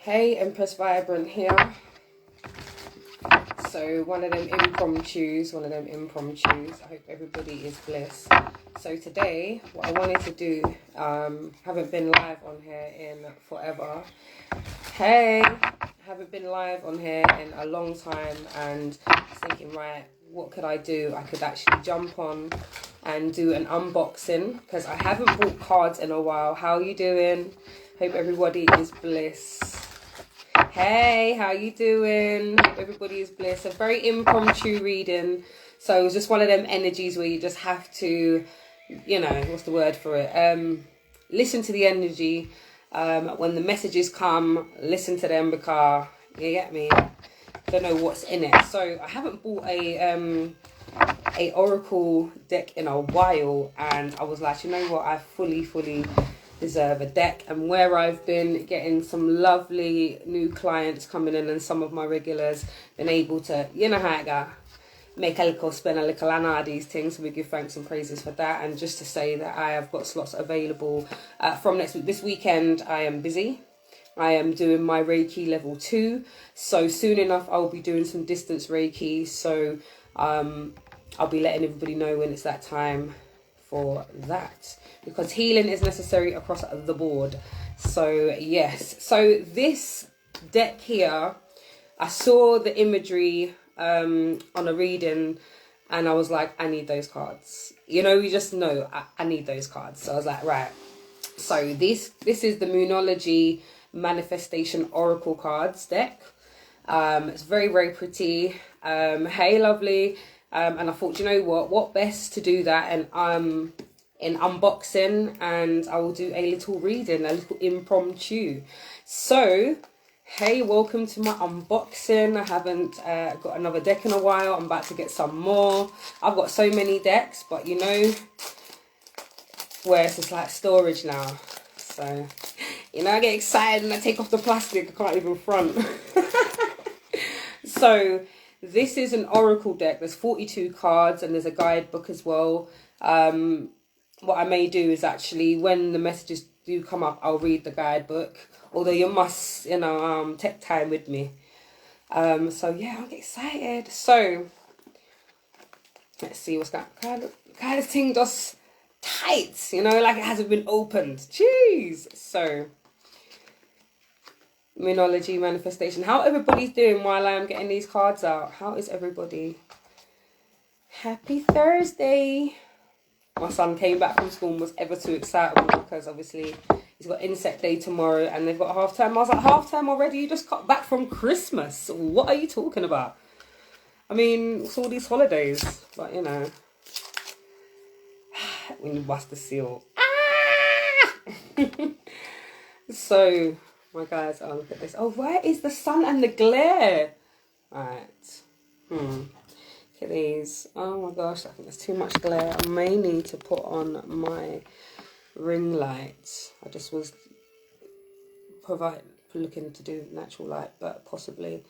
Hey, Empress Vibrant here. So one of them impromptus. I hope everybody is blessed. So today, what I wanted to do, haven't been live on here in forever. Hey, haven't been live on here in a long time, and I was thinking, right, what could I do? I could actually jump on and do an unboxing, because I haven't bought cards in a while. How are you doing? Hope everybody is blessed. Hey, how you doing? Hope everybody is blessed. A very impromptu reading. So it was just one of them energies where you just have to, you know, what's the word for it? Listen to the energy. When the messages come, listen to them, because, you get me? Don't know what's in it. So I haven't bought a oracle deck in a while, and I was like, you know what? I fully deserve a deck. And where I've been getting some lovely new clients coming in, and some of my regulars been able to, you know how it go, make a little, spend a little, and all these things. So we give thanks and praises for that. And just to say that I have got slots available from next week. This weekend I am busy. I am doing my Reiki level 2. So soon enough I'll be doing some distance Reiki. So I'll be letting everybody know when it's that time for that, because healing is necessary across the board. So yes, so this deck here, I saw the imagery on a reading, and I was like, I need those cards. You know, you just know I need those cards. So I was like, right. So this is the Moonology Manifestation Oracle cards deck. It's very pretty. Hey, lovely. And I thought, you know what best to do that and in unboxing, and I will do a little reading, a little impromptu. So hey, welcome to my unboxing. I haven't got another deck in a while. I'm about to get some more. I've got so many decks, but you know, where it's just like storage now. So, you know, I get excited and I take off the plastic. I can't even front. So this is an oracle deck. There's 42 cards, and there's a guidebook as well. What I may do is actually, when the messages do come up, I'll read the guidebook. Although you must, you know, take time with me. So yeah, I'm excited. So let's see what's that kind of thing, just tight, you know, like it hasn't been opened. Jeez. So Moonology Manifestation. How everybody's doing while I am getting these cards out? How is everybody? Happy Thursday. My son came back from school and was ever too excitable, because obviously he's got insect day tomorrow and they've got half term. I was like, half term already? You just got back from Christmas. What are you talking about? I mean, it's all these holidays, but you know, when you bust the seal. Ah! So my guys, oh, look at this. Oh, where is the sun and the glare? Right. Look at these. Oh my gosh, I think there's too much glare. I may need to put on my ring light. I just was looking to do natural light, but possibly.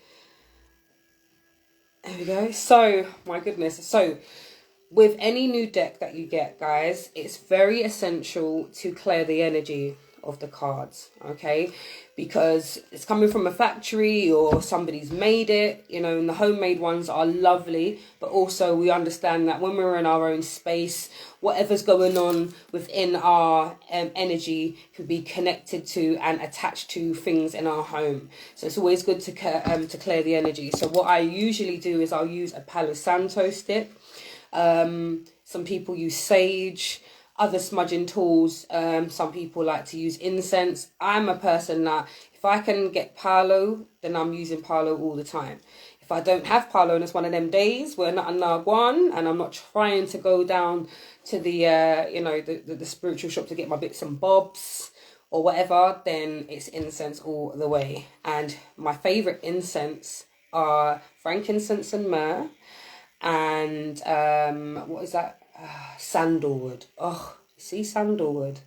There we go. So, my goodness. So, with any new deck that you get, guys, it's very essential to clear the energy of the cards, okay? Because it's coming from a factory or somebody's made it, you know, and the homemade ones are lovely, but also we understand that when we're in our own space, whatever's going on within our energy can be connected to and attached to things in our home. So it's always good to clear the energy. So what I usually do is I'll use a Palo Santo stick. Some people use sage, other smudging tools. Some people like to use incense. I'm a person that if I can get palo, then I'm using palo all the time. If I don't have palo and it's one of them days where not a one, and I'm not trying to go down to the you know, the spiritual shop to get my bits and bobs or whatever, then it's incense all the way. And my favorite incense are frankincense and myrrh, and what is that? Sandalwood. Oh, see, sandalwood.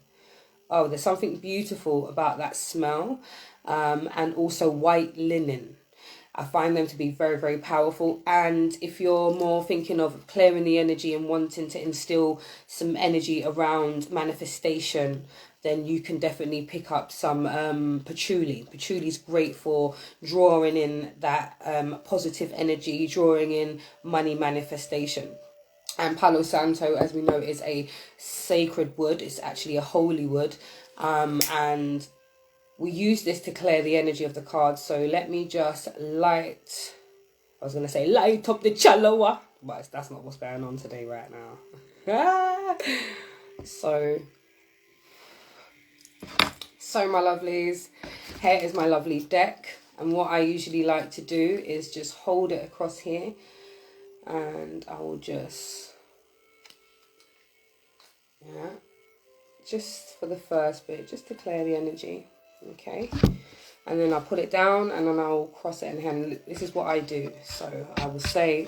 Oh, there's something beautiful about that smell. And also white linen. I find them to be very powerful. And if you're more thinking of clearing the energy and wanting to instill some energy around manifestation, then you can definitely pick up some patchouli. Patchouli is great for drawing in that positive energy, drawing in money manifestation. And Palo Santo, as we know, is a sacred wood. It's actually a holy wood. And we use this to clear the energy of the cards. So let me just light up the chalawa. But that's not what's going on today right now. So my lovelies, here is my lovely deck. And what I usually like to do is just hold it across here. And I will just, just for the first bit, just to clear the energy. Okay. And then I'll put it down and then I'll cross it in hand. This is what I do. So I will say,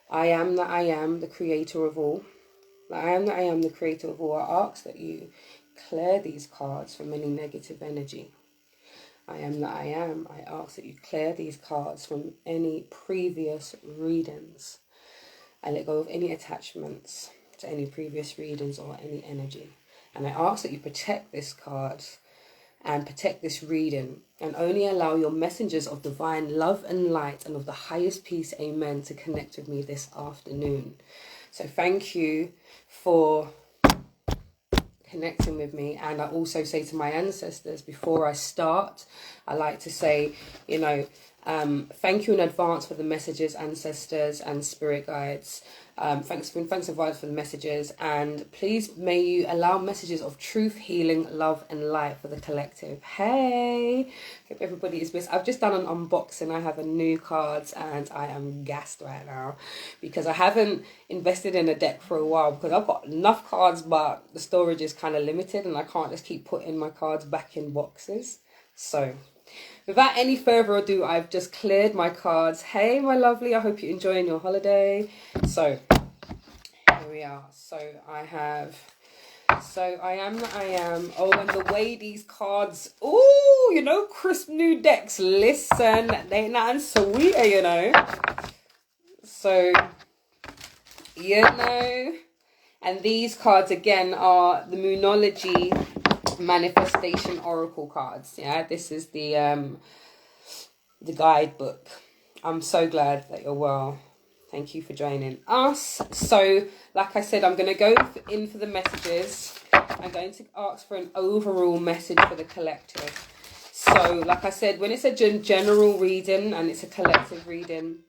I am that I am, the creator of all. I am that I am, the creator of all. I ask that you clear these cards from any negative energy. I am that I am. I ask that you clear these cards from any previous readings. I let go of any attachments to any previous readings or any energy. And I ask that you protect this card and protect this reading, and only allow your messengers of divine love and light and of the highest peace, amen, to connect with me this afternoon. So thank you for connecting with me. And I also say to my ancestors, before I start, I like to say, thank you in advance for the messages, ancestors and spirit guides. Thanks in advance for the messages, and please may you allow messages of truth, healing, love and light for the collective. Hey, hope everybody is blessed. I've just done an unboxing. I have a new cards and I am gassed right now because I haven't invested in a deck for a while because I've got enough cards, but the storage is kind of limited and I can't just keep putting my cards back in boxes. So without any further ado, I've just cleared my cards. Hey, my lovely, I hope you're enjoying your holiday. So, here we are. So, I am that I am. Oh, and the way these cards, crisp new decks. Listen, they not sweet, So, and these cards, again, are the Moonology manifestation oracle cards. This is the guidebook. I'm so glad that you're well. Thank you for joining us. So like I said, I'm going to go in for the messages. I'm going to ask for an overall message for the collective. So like I said, when it's a general reading and it's a collective reading,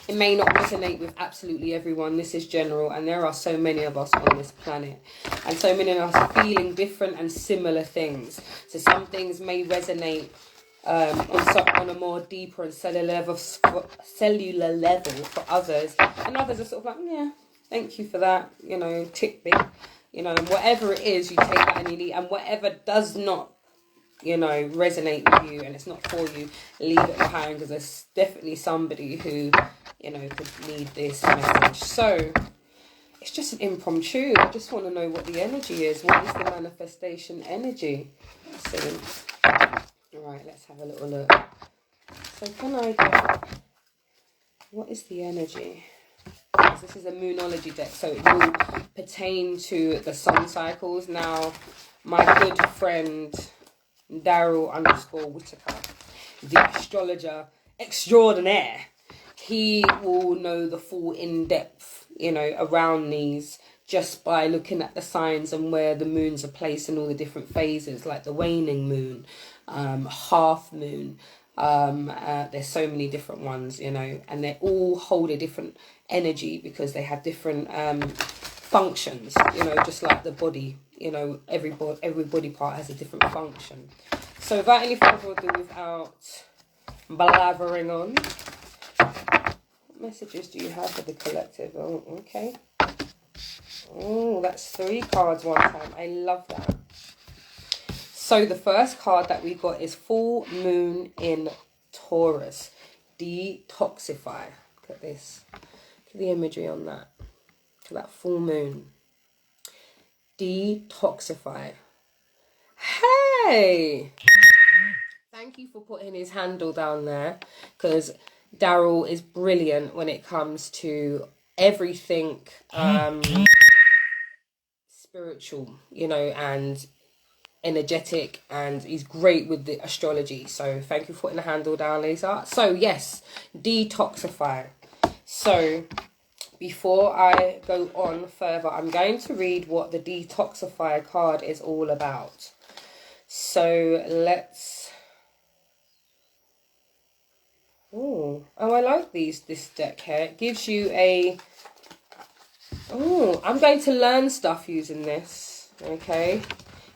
it may not resonate with absolutely everyone. This is general, and there are so many of us on this planet, and so many of us feeling different and similar things. So some things may resonate on a more deeper and cellular level for others, and others are sort of like, yeah, thank you for that, tick me, and whatever it is, you take that and you leave, and whatever does not resonate with you and it's not for you, leave it behind, because there's definitely somebody who could need this message. So it's just an impromptu. I just want to know what the energy is. What is the manifestation energy? So alright, let's have a little look. So can I get, what is the energy? Because this is a Moonology deck, so it will pertain to the sun cycles. Now my good friend Daryl _Whitaker, the astrologer extraordinaire, he will know the full in-depth, around these, just by looking at the signs and where the moons are placed in all the different phases, like the waning moon, half moon. There's so many different ones, and they all hold a different energy because they have different functions, just like the body. Every body part has a different function. So without any further ado, without blathering on, what messages do you have for the collective? Oh, okay. Oh, that's 3 cards one time. I love that. So the first card that we got is Full Moon in Taurus. Detoxify. Look at this. Look at the imagery on that. Look at that full moon. Detoxify. Hey! Thank you for putting his handle down there, because Daryl is brilliant when it comes to everything spiritual, and energetic, and he's great with the astrology. So thank you for putting the handle down, Lisa. So yes, Detoxify. So before I go on further, I'm going to read what the Detoxifier card is all about. So let's... Oh, I like this deck here. It gives you a... Oh, I'm going to learn stuff using this, okay?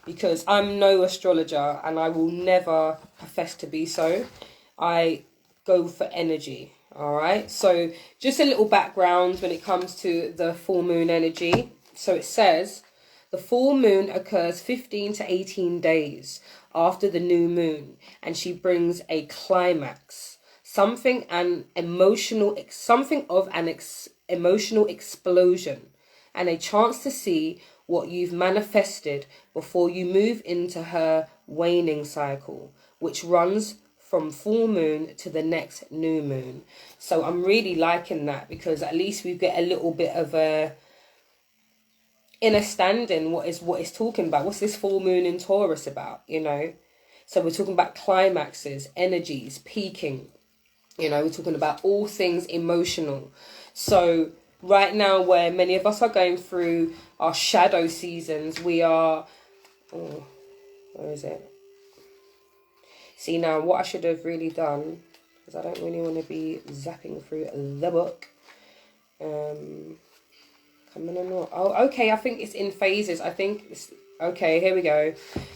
Because I'm no astrologer and I will never profess to be so. I go for energy, all right? So just a little background when it comes to the full moon energy. So it says the full moon occurs 15 to 18 days after the new moon, and she brings a climax, something of an emotional explosion, and a chance to see what you've manifested before you move into her waning cycle, which runs from full moon to the next new moon. So I'm really liking that, because at least we get a little bit of a understanding what it's talking about. What's this full moon in Taurus about, you know? So we're talking about climaxes, energies, peaking. You know, we're talking about all things emotional. So right now, where many of us are going through our shadow seasons, we are... Oh, where is it? See, now, what I should have really done, because I don't really want to be zapping through the book. Coming on. Oh, okay, I think it's in phases. I think it's... Okay, here we go.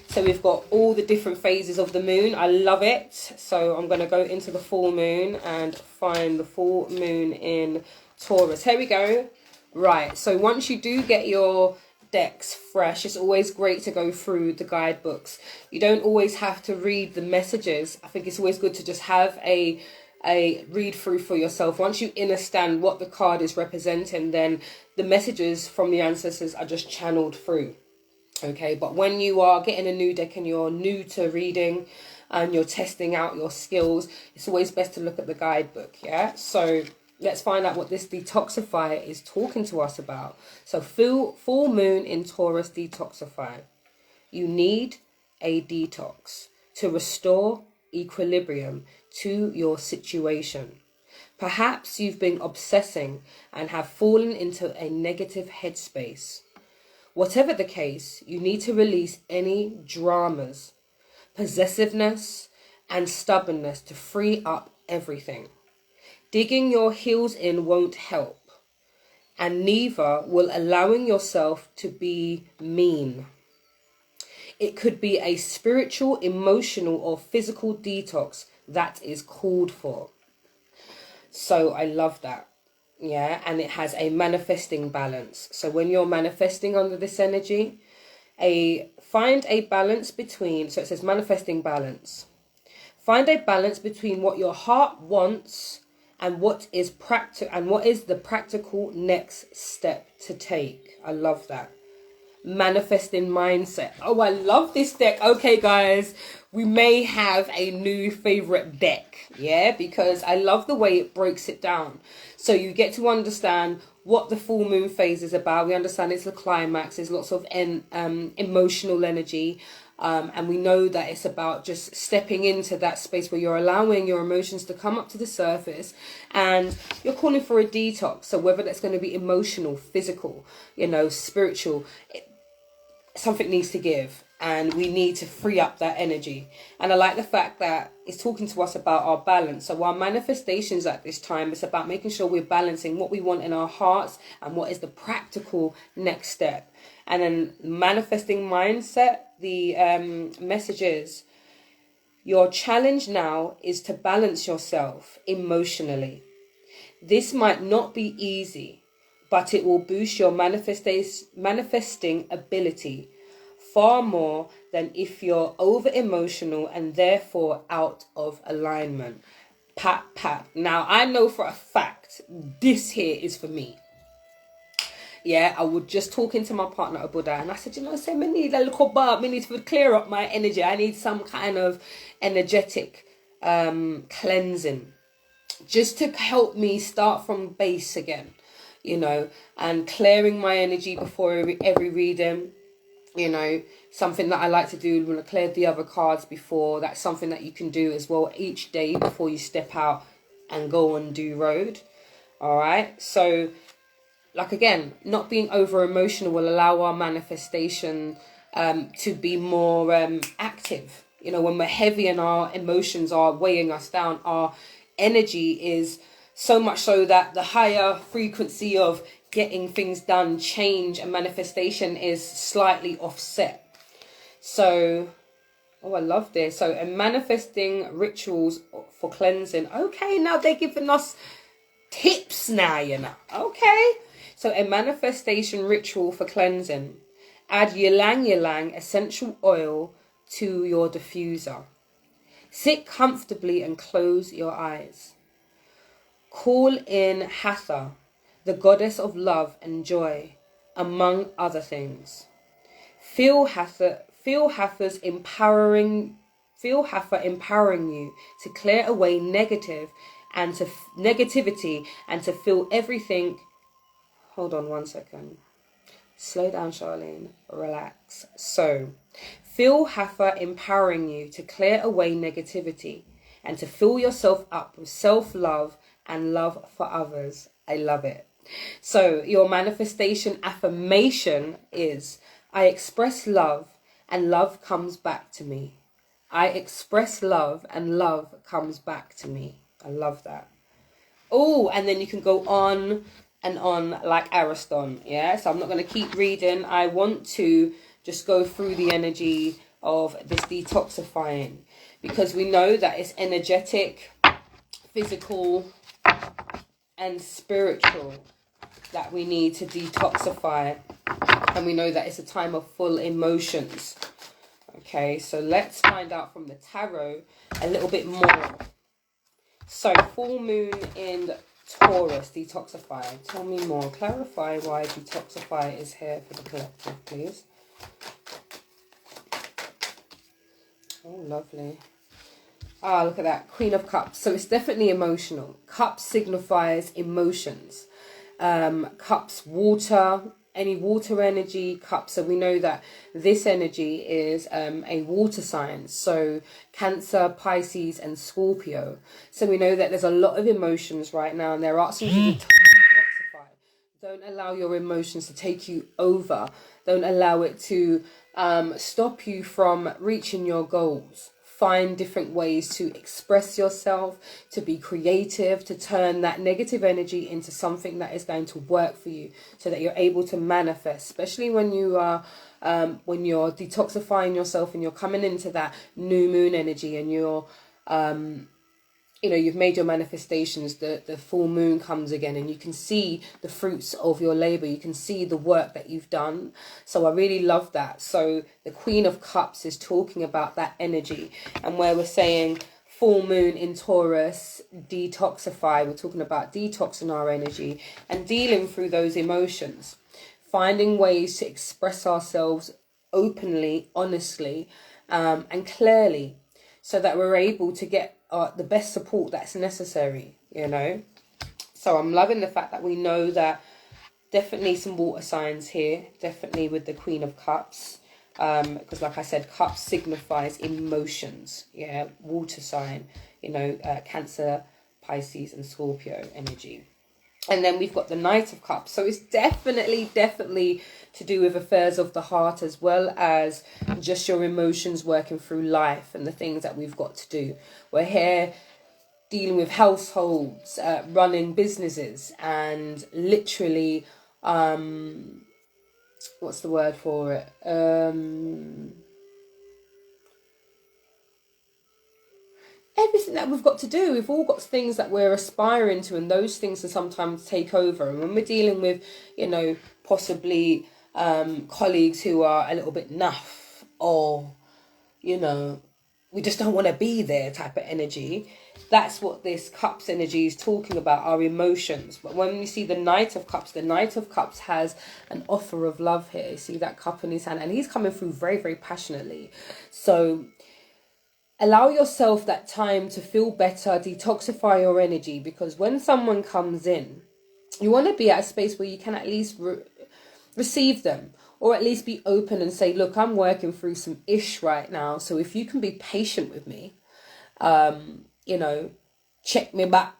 So we've got all the different phases of the moon. I love it. So I'm going to go into the full moon and find the full moon in Taurus. Here we go. Right, so once you do get your decks fresh, it's always great to go through the guidebooks. You don't always have to read the messages. I think it's always good to just have a read through for yourself. Once you understand what the card is representing, then the messages from the ancestors are just channeled through. Okay, but when you are getting a new deck and you're new to reading and you're testing out your skills, it's always best to look at the guidebook, yeah? So let's find out what this Detoxifier is talking to us about. So full moon in Taurus, Detoxifier. You need a detox to restore equilibrium to your situation. Perhaps you've been obsessing and have fallen into a negative headspace. Whatever the case, you need to release any dramas, possessiveness, and stubbornness to free up everything. Digging your heels in won't help, and neither will allowing yourself to be mean. It could be a spiritual, emotional, or physical detox that is called for. So I love that. Yeah, and it has a manifesting balance. So when you're manifesting under this energy, find a balance between, so it says manifesting balance. Find a balance between what your heart wants and what is the practical next step to take. I love that. Manifesting mindset. Oh, I love this deck. Okay, guys, we may have a new favorite deck, yeah, because I love the way it breaks it down. So you get to understand what the full moon phase is about. We understand it's the climax. There's lots of emotional energy. And we know that it's about just stepping into that space where you're allowing your emotions to come up to the surface and you're calling for a detox. So whether that's going to be emotional, physical, you know, spiritual, something needs to give. And we need to free up that energy. And I like the fact that it's talking to us about our balance. So our manifestations at this time, it's about making sure we're balancing what we want in our hearts and what is the practical next step. And then manifesting mindset, the message is, your challenge now is to balance yourself emotionally. This might not be easy, but it will boost your manifesting ability far more than if you're over emotional and therefore out of alignment. Pat, pat. Now, I know for a fact this here is for me. Yeah, I was just talking to my partner, Abuda, and I said, you know, I need a little bar, I need to clear up my energy. I need some kind of energetic cleansing just to help me start from base again, you know, and clearing my energy before every reading. You know, something that I like to do when I cleared the other cards before, that's something that you can do as well each day before you step out and go on do road. All right. So, like, again, not being over emotional will allow our manifestation to be more active. You know, when we're heavy and our emotions are weighing us down, our energy is so much so that the higher frequency of getting things done, change and manifestation is slightly offset. So, oh, I love this. So, manifesting rituals for cleansing. Okay, now they're giving us tips now, you know. Okay. So, a manifestation ritual for cleansing. Add ylang ylang essential oil to your diffuser. Sit comfortably and close your eyes. Call in Hatha, the goddess of love and joy, among other things. Feel Hatha empowering you to clear away negativity and to feel everything. Hold on one second. Slow down, Charlene. Relax. So, feel Hatha empowering you to clear away negativity and to fill yourself up with self-love and love for others. I love it. So, your manifestation affirmation is, I express love and love comes back to me. I express love and love comes back to me. I love that. Oh, and then you can go on and on like Ariston. Yeah, so I'm not going to keep reading. I want to just go through the energy of this detoxifying, because we know that it's energetic, physical and spiritual that we need to detoxify, and we know that it's a time of full emotions. Okay, so let's find out from the tarot a little bit more. So, full moon in Taurus, detoxifier. Tell me more. Clarify why detoxifier is here for the collective, please. Oh, lovely. Ah, look at that. Queen of Cups. So it's definitely emotional. Cups signifies emotions. Cups, water, any water energy, cups. So we know that this energy is a water sign. So Cancer, Pisces and Scorpio. So we know that there's a lot of emotions right now, and they're asking you to detoxify. Don't allow your emotions to take you over. Don't allow it to stop you from reaching your goals. Find different ways to express yourself, to be creative, to turn that negative energy into something that is going to work for you, so that you're able to manifest, especially when you are when you're detoxifying yourself and you're coming into that new moon energy, and you're you know, you've made your manifestations, the full moon comes again, and you can see the fruits of your labor. You can see the work that you've done. So I really love that. So the Queen of Cups is talking about that energy, and where we're saying full moon in Taurus, detoxify, we're talking about detoxing our energy and dealing through those emotions, finding ways to express ourselves openly, honestly, and clearly, so that we're able to get the best support that's necessary, you know. So I'm loving the fact that we know that definitely some water signs here, definitely with the Queen of Cups, because like I said, cups signifies emotions. Yeah, water sign, you know, Cancer, Pisces and Scorpio energy. And then we've got the Knight of Cups. So it's definitely to do with affairs of the heart, as well as just your emotions working through life and the things that we've got to do. We're here dealing with households, running businesses, and literally, what's the word for it? Everything that we've got to do, we've all got things that we're aspiring to, and those things can sometimes take over. And when we're dealing with, you know, possibly colleagues who are a little bit naff, or, you know, we just don't want to be there type of energy, that's what this Cups energy is talking about, our emotions. But when we see the Knight of Cups, the Knight of Cups has an offer of love here. You see that cup in his hand, and he's coming through very, very passionately. So allow yourself that time to feel better, detoxify your energy, because when someone comes in, you want to be at a space where you can at least receive them, or at least be open and say, look, I'm working through some ish right now. So if you can be patient with me, you know, check me back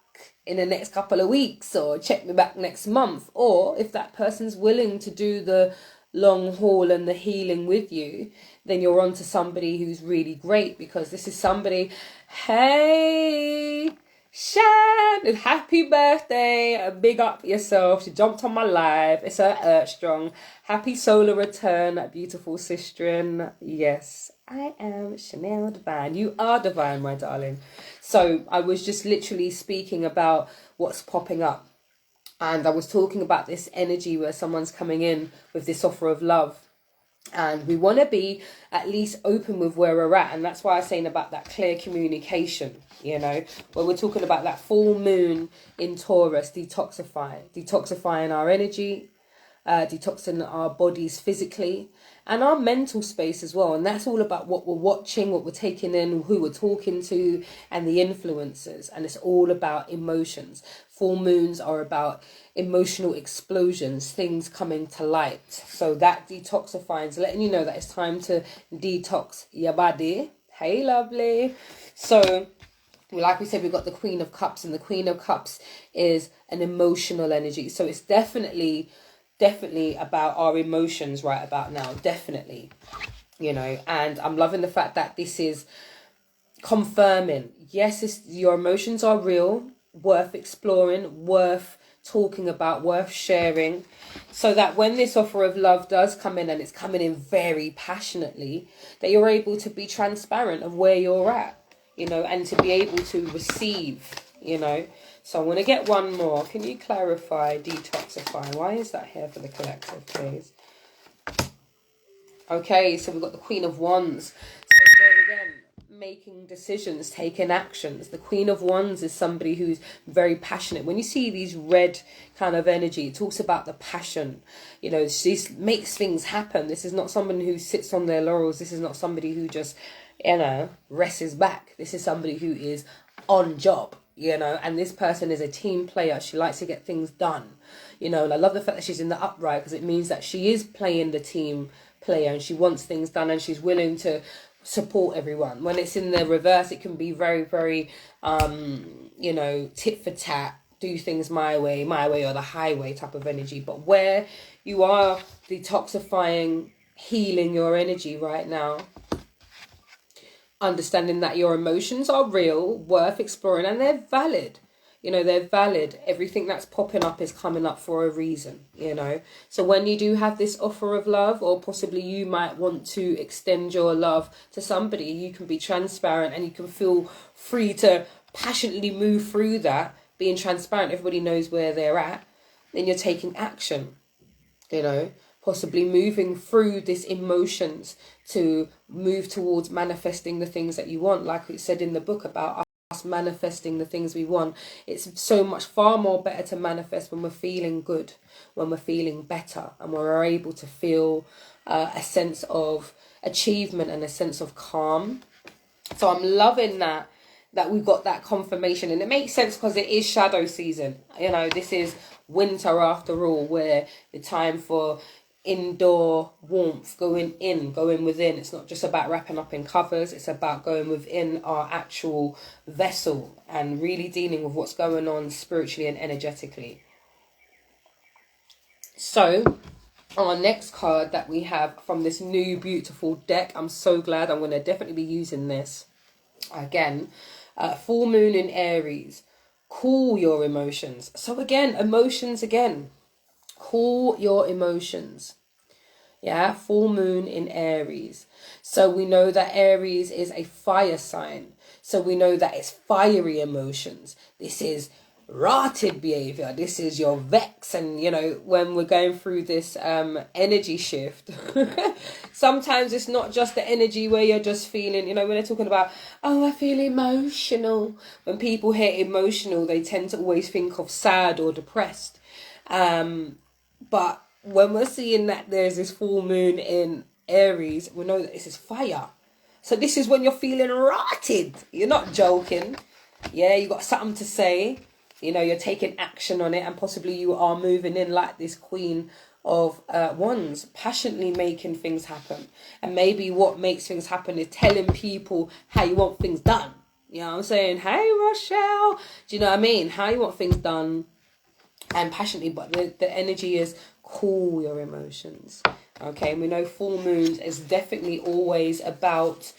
in the next couple of weeks, or check me back next month. Or if that person's willing to do the long haul and the healing with you, then you're on to somebody who's really great, because this is somebody, hey, Shan, happy birthday, big up yourself. She jumped on my live. It's her strong. Happy solar return, beautiful sister. Yes, I am Chanel Divine. You are divine, my darling. So I was just literally speaking about what's popping up. And I was talking about this energy where someone's coming in with this offer of love. And we want to be at least open with where we're at. And that's why I was saying about that clear communication, you know, where we're talking about that full moon in Taurus, detoxifying our energy, detoxing our bodies physically and our mental space as well. And that's all about what we're watching, what we're taking in, who we're talking to, and the influences. And it's all about emotions. Full moons are about emotional explosions, things coming to light. So that detoxifying is letting you know that it's time to detox your body. Hey, lovely. So like we said, we've got the Queen of Cups, and the Queen of Cups is an emotional energy. So it's definitely about our emotions right about now. Definitely, you know, and I'm loving the fact that this is confirming, yes, your emotions are real, worth exploring, worth talking about, worth sharing, so that when this offer of love does come in, and it's coming in very passionately, that you're able to be transparent of where you're at, you know, and to be able to receive, you know. So I'm going to get one more. Can you clarify detoxify? Why is that here for the collective, please? Okay, so we've got the Queen of Wands. So there again, making decisions, taking actions. The Queen of Wands is somebody who's very passionate. When you see these red kind of energy, it talks about the passion. You know, she makes things happen. This is not someone who sits on their laurels. This is not somebody who just, you know, rests back. This is somebody who is on job, you know, and this person is a team player. She likes to get things done, you know, and I love the fact that she's in the upright, because it means that she is playing the team player and she wants things done and she's willing to support everyone. When it's in the reverse, it can be very, very, you know, tit for tat, do things my way or the highway type of energy. But where you are detoxifying, healing your energy right now, understanding that your emotions are real, worth exploring, and they're valid. You know, they're valid. Everything that's popping up is coming up for a reason, you know. So when you do have this offer of love, or possibly you might want to extend your love to somebody, you can be transparent and you can feel free to passionately move through that, being transparent. Everybody knows where they're at. Then you're taking action, you know, possibly moving through this emotions to move towards manifesting the things that you want. Like it said in the book about us manifesting the things we want. It's so much far more better to manifest when we're feeling good, when we're feeling better, and we're able to feel a sense of achievement and a sense of calm. So I'm loving that we've got that confirmation, and it makes sense because it is shadow season. You know, this is winter after all, where the time for indoor warmth, going within. It's not just about wrapping up in covers, it's about going within our actual vessel and really dealing with what's going on spiritually and energetically. So our next card that we have from this new beautiful deck, I'm so glad, I'm going to definitely be using this again. Full moon in Aries. Cool your emotions. So again, emotions again. Cool your emotions. Yeah, full moon in Aries. So we know that Aries is a fire sign. So we know that it's fiery emotions. This is rotted behavior. This is your vex. And, you know, when we're going through this energy shift, sometimes it's not just the energy where you're just feeling, you know, when they're talking about, oh, I feel emotional. When people hear emotional, they tend to always think of sad or depressed. But when we're seeing that there's this full moon in Aries, we know that this is fire. So this is when you're feeling rotted. You're not joking. Yeah, you got something to say. You know, you're taking action on it, and possibly you are moving in like this Queen of Wands, passionately making things happen. And maybe what makes things happen is telling people how you want things done. You know what I'm saying? Hey, Rochelle. Do you know what I mean? How you want things done, and passionately. But the energy is cool your emotions. Okay, and we know full moons is definitely always about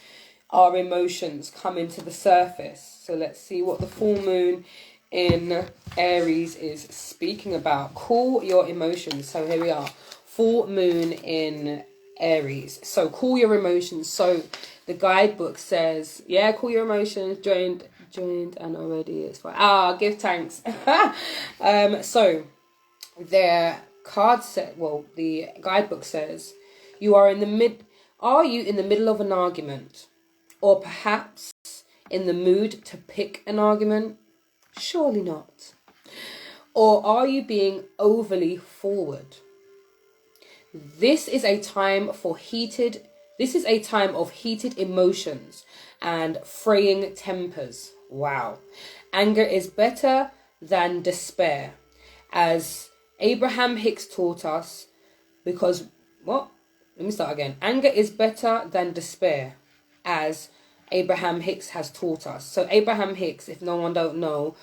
our emotions coming to the surface. So let's see what the full moon in Aries is speaking about. Cool your emotions. So here we are, full moon in Aries. So cool your emotions. So the guidebook says, yeah, cool your emotions, joined and already it's fine. Give thanks. So their card set, well, the guidebook says, are you in the middle of an argument, or perhaps in the mood to pick an argument? Surely not. Or are you being overly forward? This is a time of heated emotions and fraying tempers. Wow. Anger is better than despair, as Abraham Hicks taught us, because what? Let me start again. Anger is better than despair, as Abraham Hicks has taught us. So Abraham Hicks, if no one don't know,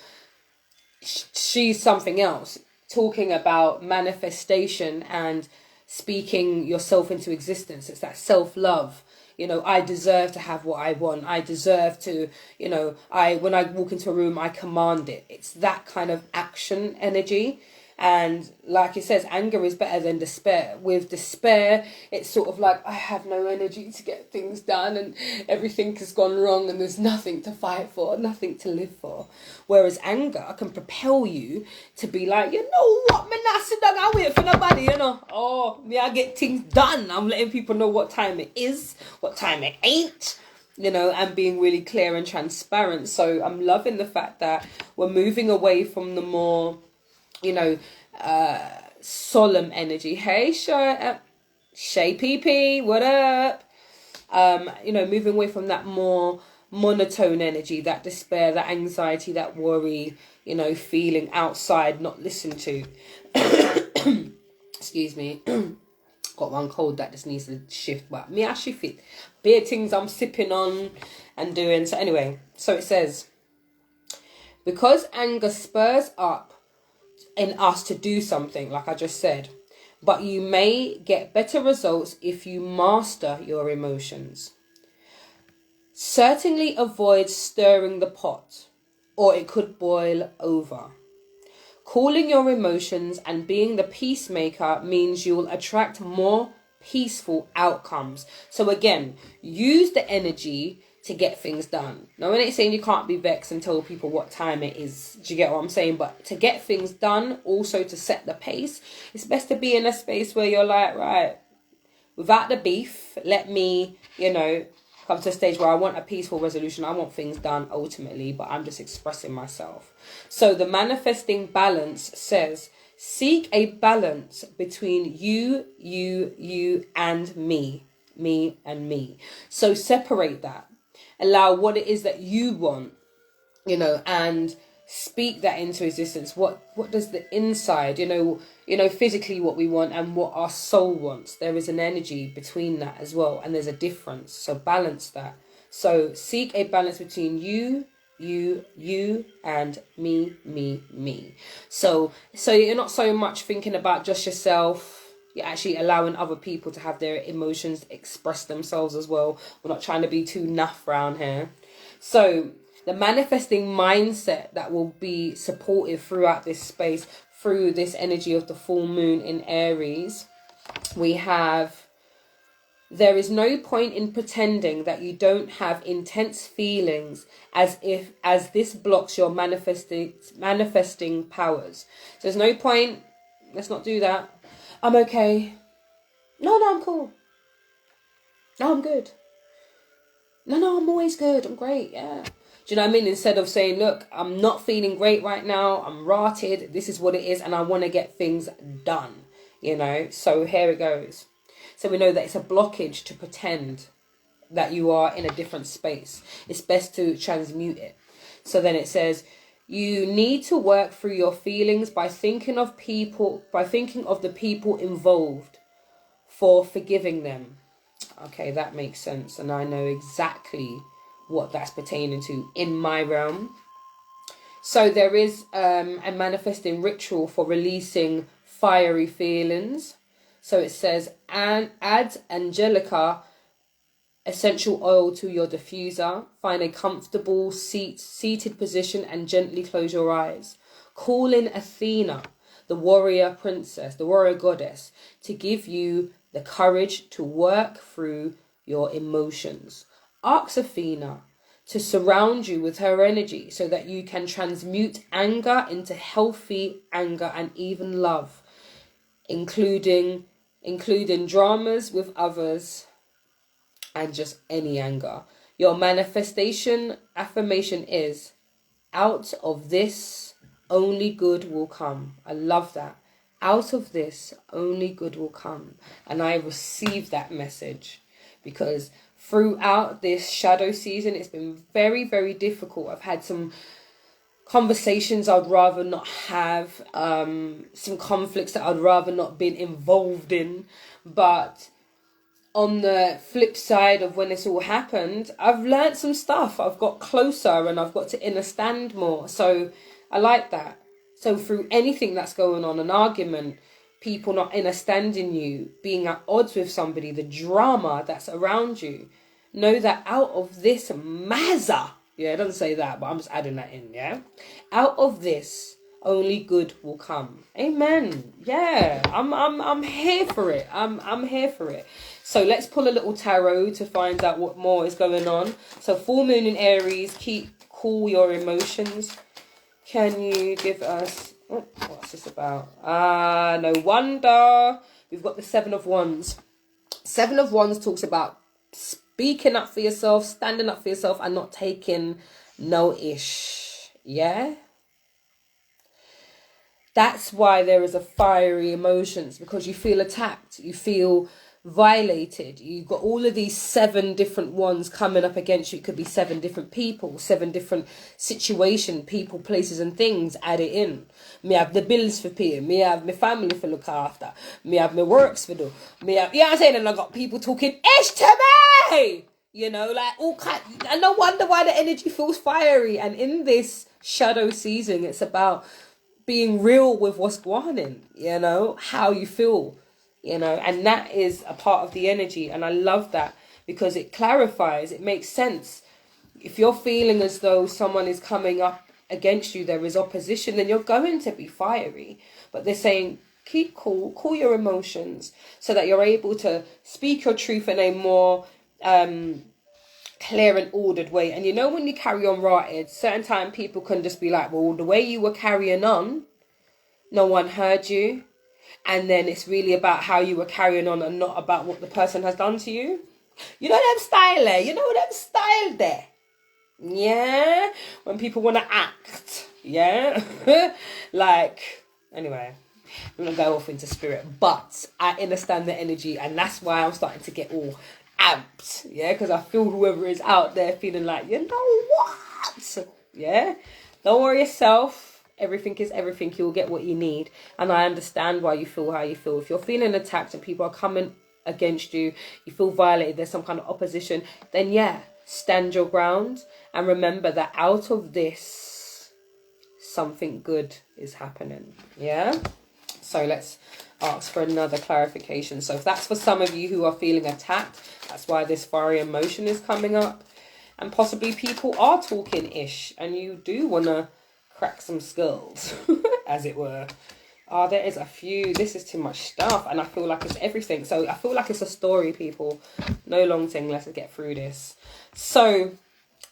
she's something else, talking about manifestation and speaking yourself into existence. It's that self-love. You know, I deserve to have what I want. I deserve to, you know, when I walk into a room, I command it. It's that kind of action energy. And like it says, anger is better than despair. With despair, it's sort of like, I have no energy to get things done and everything has gone wrong and there's nothing to fight for, nothing to live for. Whereas anger can propel you to be like, you know what, me not sit down and wait for nobody, you know. Oh, me I get things done. I'm letting people know what time it is, what time it ain't. You know, and being really clear and transparent. So I'm loving the fact that we're moving away from the more, you know, solemn energy. Hey, Shay PP, what up? You know, moving away from that more monotone energy, that despair, that anxiety, that worry, you know, feeling outside, not listened to. Excuse me. Got one cold that just needs to shift, but me I shift it. Beer things I'm sipping on and doing. So anyway, so it says, because anger spurs up in us to do something, like I just said, but you may get better results if you master your emotions. Certainly avoid stirring the pot, or it could boil over. Cooling your emotions and being the peacemaker means you'll attract more peaceful outcomes. So again, use the energy to get things done. Now, when it's saying you can't be vexed and tell people what time it is, do you get what I'm saying? But to get things done, also to set the pace, it's best to be in a space where you're like, right, without the beef, let me, you know, come to a stage where I want a peaceful resolution. I want things done ultimately, but I'm just expressing myself. So the manifesting balance says, seek a balance between you and me and me. So separate that. Allow what it is that you want, you know, and speak that into existence. What does the inside, you know, physically what we want and what our soul wants. There is an energy between that as well, and there's a difference. So balance that. So seek a balance between you and me. So you're not so much thinking about just yourself. You're actually allowing other people to have their emotions express themselves as well. We're not trying to be too naff around here. So the manifesting mindset that will be supportive throughout this space, through this energy of the full moon in Aries, we have, there is no point in pretending that you don't have intense feelings as this blocks your manifesting powers. So there's no point. Let's not do that. I'm okay. No, I'm cool. No, I'm good. No, I'm always good. I'm great. Yeah. Do you know what I mean? Instead of saying, look, I'm not feeling great right now. I'm rotted. This is what it is. And I want to get things done. You know? So here it goes. So we know that it's a blockage to pretend that you are in a different space. It's best to transmute it. So then it says, You need to work through your feelings by thinking of the people involved for forgiving them. Okay, that makes sense. And I know exactly what that's pertaining to in my realm. So there is a manifesting ritual for releasing fiery feelings. So it says, and add Angelica essential oil to your diffuser. Find a comfortable seated position and gently close your eyes. Call in Athena, the warrior princess, the warrior goddess, to give you the courage to work through your emotions. Ask Athena to surround you with her energy so that you can transmute anger into healthy anger and even love, including dramas with others and just any anger. Your manifestation affirmation is, out of this, only good will come. I love that. Out of this, only good will come. And I received that message because throughout this shadow season, it's been very, very difficult. I've had some conversations I'd rather not have, some conflicts that I'd rather not been involved in. But on the flip side of when this all happened, I've learned some stuff. I've got closer and I've got to understand more. So I like that. So through anything that's going on, an argument, people not understanding you, being at odds with somebody, the drama that's around you, know that out of this mazza, yeah, it doesn't say that, but I'm just adding that in, yeah? Out of this, only good will come. Amen. Yeah, I'm here for it. I'm here for it. So let's pull a little tarot to find out what more is going on. So full moon in Aries, keep cool your emotions. Can you give us, what's this about? No wonder. We've got the Seven of Wands. Seven of Wands talks about speaking up for yourself, standing up for yourself, and not taking no ish. Yeah? That's why there is a fiery emotions, because you feel attacked. You feel violated. You've got all of these 7 different ones coming up against you. It could be 7 different people, 7 different situation, people, places and things. Add it in. Me have the bills for pay. Me have my family for look after. Me have my works for do. Me have, you know what I'm saying? And I got people talking ish to me. You know, like all kind. And no wonder why the energy feels fiery. And in this shadow season, it's about being real with what's going on, you know, how you feel, you know, and that is a part of the energy. And I love that because it clarifies, it makes sense. If you're feeling as though someone is coming up against you, there is opposition, then you're going to be fiery. But they're saying, keep cool, cool your emotions so that you're able to speak your truth in a more clear and ordered way. And you know, when you carry on rotted, certain time people can just be like, well, the way you were carrying on, no one heard you. And then it's really about how you were carrying on and not about what the person has done to you. You know them style there? You know them style there? Yeah? When people want to act. Yeah? Like, anyway, I'm going to go off into spirit. But I understand the energy, and that's why I'm starting to get all amped. Yeah? Because I feel whoever is out there feeling like, you know what? Yeah? Don't worry yourself. Everything is everything. You'll get what you need. And I understand why you feel how you feel. If you're feeling attacked and people are coming against you, you feel violated, there's some kind of opposition, then yeah, stand your ground. And remember that out of this, something good is happening. Yeah? So let's ask for another clarification. So if that's for some of you who are feeling attacked, that's why this fiery emotion is coming up. And possibly people are talking ish and you do want to crack some skulls, as it were. There is a few. This is too much stuff, and I feel like it's everything. So I feel like it's a story, people. No long thing. Let's get through this. So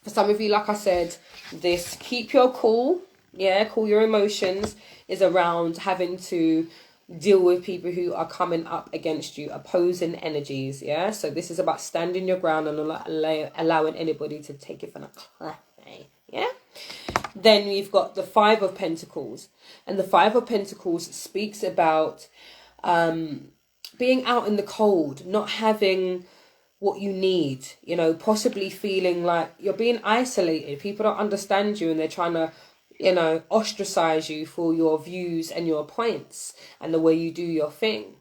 for some of you, like I said, this keep your cool, yeah, cool your emotions, is around having to deal with people who are coming up against you, opposing energies, yeah. So this is about standing your ground and allowing anybody to take it from a class, yeah. Then we've got the 5 of Pentacles. And the 5 of Pentacles speaks about being out in the cold, not having what you need, you know, possibly feeling like you're being isolated. People don't understand you and they're trying to you know, ostracize you for your views and your points and the way you do your thing,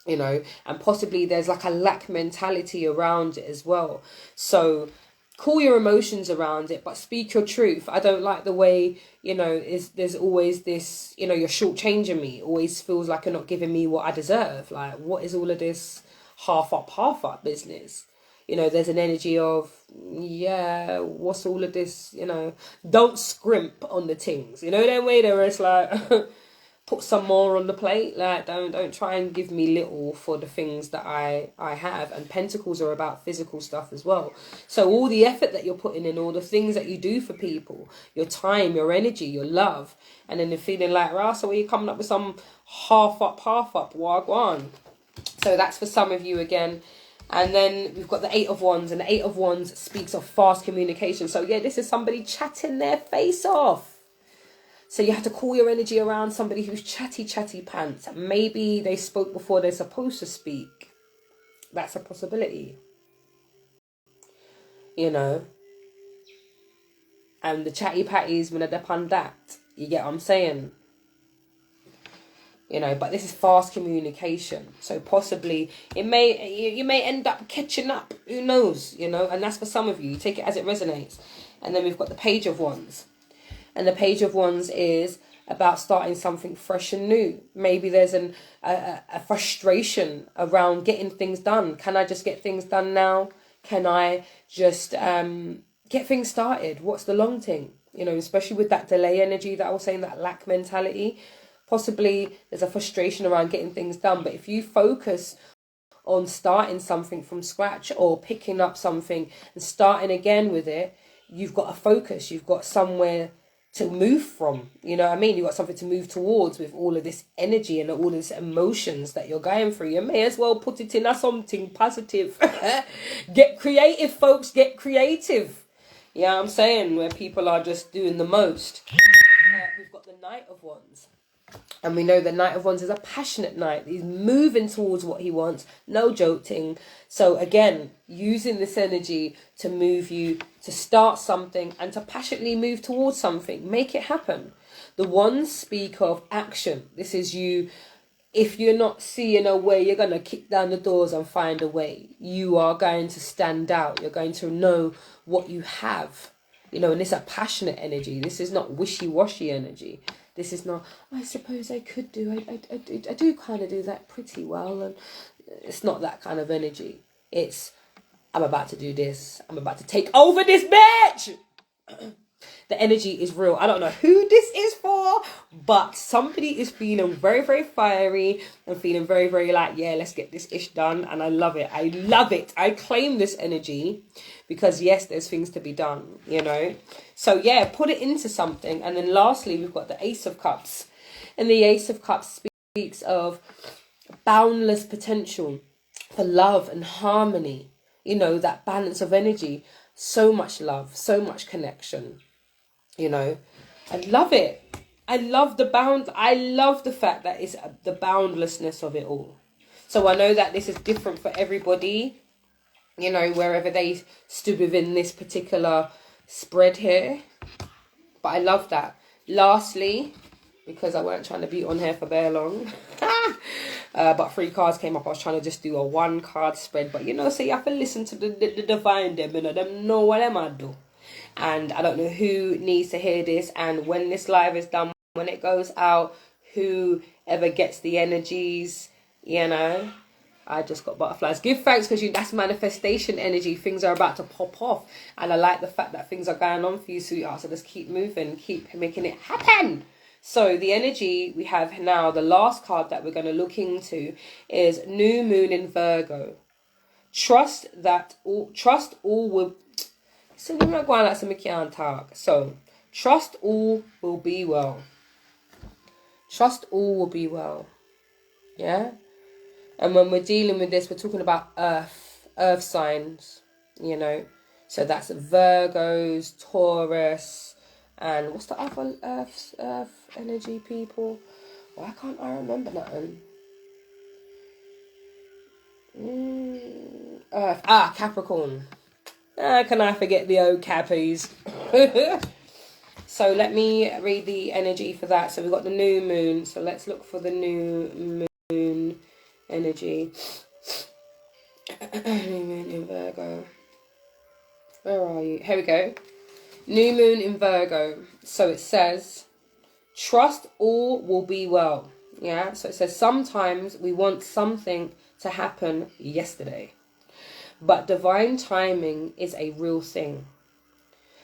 you know, and possibly there's like a lack mentality around it as well. So cool your emotions around it, but speak your truth. I don't like the way, you know, there's always this, you know, you're shortchanging me. Always feels like you're not giving me what I deserve. Like, what is all of this half up business? You know, there's an energy of, yeah, what's all of this, you know, don't scrimp on the things. You know, that way there is like, put some more on the plate. Like, don't try and give me little for the things that I have. And Pentacles are about physical stuff as well. So all the effort that you're putting in, all the things that you do for people, your time, your energy, your love, and then you're feeling like, Rasa, where you coming up with some half up, wagwan. So that's for some of you again. And then we've got the 8 of Wands, and the 8 of Wands speaks of fast communication. So yeah, this is somebody chatting their face off. So you have to call your energy around somebody who's chatty pants. Maybe they spoke before they're supposed to speak. That's a possibility. You know. And the chatty patties, when they're upon that. You get what I'm saying? You know, but this is fast communication. So possibly you may end up catching up. Who knows? You know, and that's for some of you. You take it as it resonates. And then we've got the Page of Wands. And the Page of Wands is about starting something fresh and new. Maybe there's a frustration around getting things done. Can I just get things done now? Can I just get things started? What's the long thing? You know, especially with that delay energy that I was saying, that lack mentality. Possibly there's a frustration around getting things done. But if you focus on starting something from scratch or picking up something and starting again with it, you've got a focus. You've got somewhere to move from. You know what I mean? You've got something to move towards with all of this energy and all these emotions that you're going through. You may as well put it in as something positive. Get creative, folks. Get creative. Yeah, I'm saying, where people are just doing the most. We've got the Knight of Wands. And we know the Knight of Wands is a passionate knight. He's moving towards what he wants. No joking. So again, using this energy to move you to start something and to passionately move towards something. Make it happen. The Wands speak of action. This is you. If you're not seeing a way, you're going to kick down the doors and find a way. You are going to stand out. You're going to know what you have. You know, and it's a passionate energy. This is not wishy-washy energy. This is not, I suppose I could do. I do kind of do that pretty well. And it's not that kind of energy. It's, I'm about to do this. I'm about to take over this bitch. The energy is real. I don't know who this is for, but somebody is feeling very, very fiery and feeling very, very like, yeah, let's get this ish done. And I love it. I love it. I claim this energy because, yes, there's things to be done, you know. So, yeah, put it into something. And then lastly, we've got the Ace of Cups. And the Ace of Cups speaks of boundless potential for love and harmony. You know, that balance of energy. So much love, so much connection. You know, I love it. I love the fact that it's the boundlessness of it all. So I know that this is different for everybody, you know, wherever they stood within this particular spread here. But I love that. Lastly, because I weren't trying to be on here for very long, but 3 cards came up. I was trying to just do a 1 card spread. But, you know, so you have to listen to the divine them, you know, them know what them I do. And I don't know who needs to hear this. And when this live is done, when it goes out, whoever gets the energies, you know, I just got butterflies. Give thanks because that's manifestation energy. Things are about to pop off. And I like the fact that things are going on for you, sweetheart. So just keep moving, keep making it happen. So the energy we have now, the last card that we're going to look into is New Moon in Virgo. Trust all will... So we're not going like some can't talk. So trust all will be well. Trust all will be well. Yeah? And when we're dealing with this, we're talking about earth signs, you know. So that's Virgos, Taurus, and what's the other earth energy people? Why can't I remember nothing? Capricorn. Can I forget the old Cappies? So let me read the energy for that. So we've got the new moon. So let's look for the new moon energy. New moon in Virgo. Where are you? Here we go. New moon in Virgo. So it says, trust all will be well. Yeah. So it says sometimes we want something to happen yesterday, but divine timing is a real thing.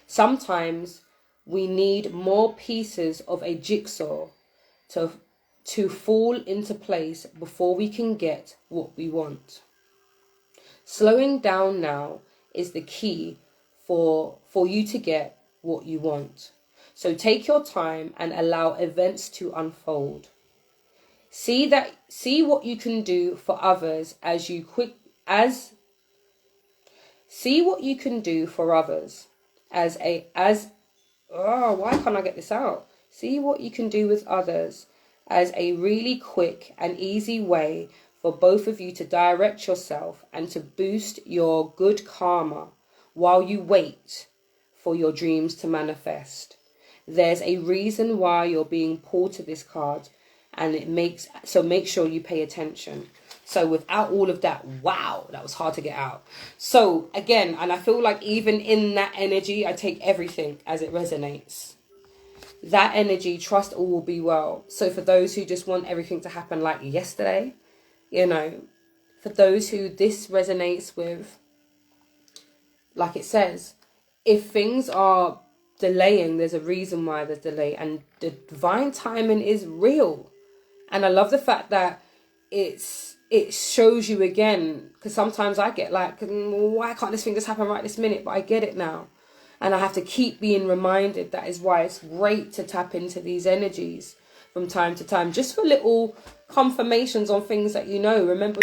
Sometimes we need more pieces of a jigsaw to fall into place before we can get what we want. Slowing down now is the key for you to get what you want. So take your time and allow events to unfold. See what you can do for others see what you can do for others why can't I get this out? See what you can do with others as a really quick and easy way for both of you to direct yourself and to boost your good karma while you wait for your dreams to manifest. There's a reason why you're being pulled to this card, and so make sure you pay attention. So without all of that, wow, that was hard to get out. So again, and I feel like even in that energy, I take everything as it resonates. That energy, trust all will be well. So for those who just want everything to happen like yesterday, you know, for those who this resonates with, like it says, if things are delaying, there's a reason why there's delay, and the divine timing is real. And I love the fact that it shows you again, because sometimes I get like, why can't this thing just happen right this minute? But I get it now, and I have to keep being reminded. That is why it's great to tap into these energies from time to time, just for little confirmations on things that you know. Remember,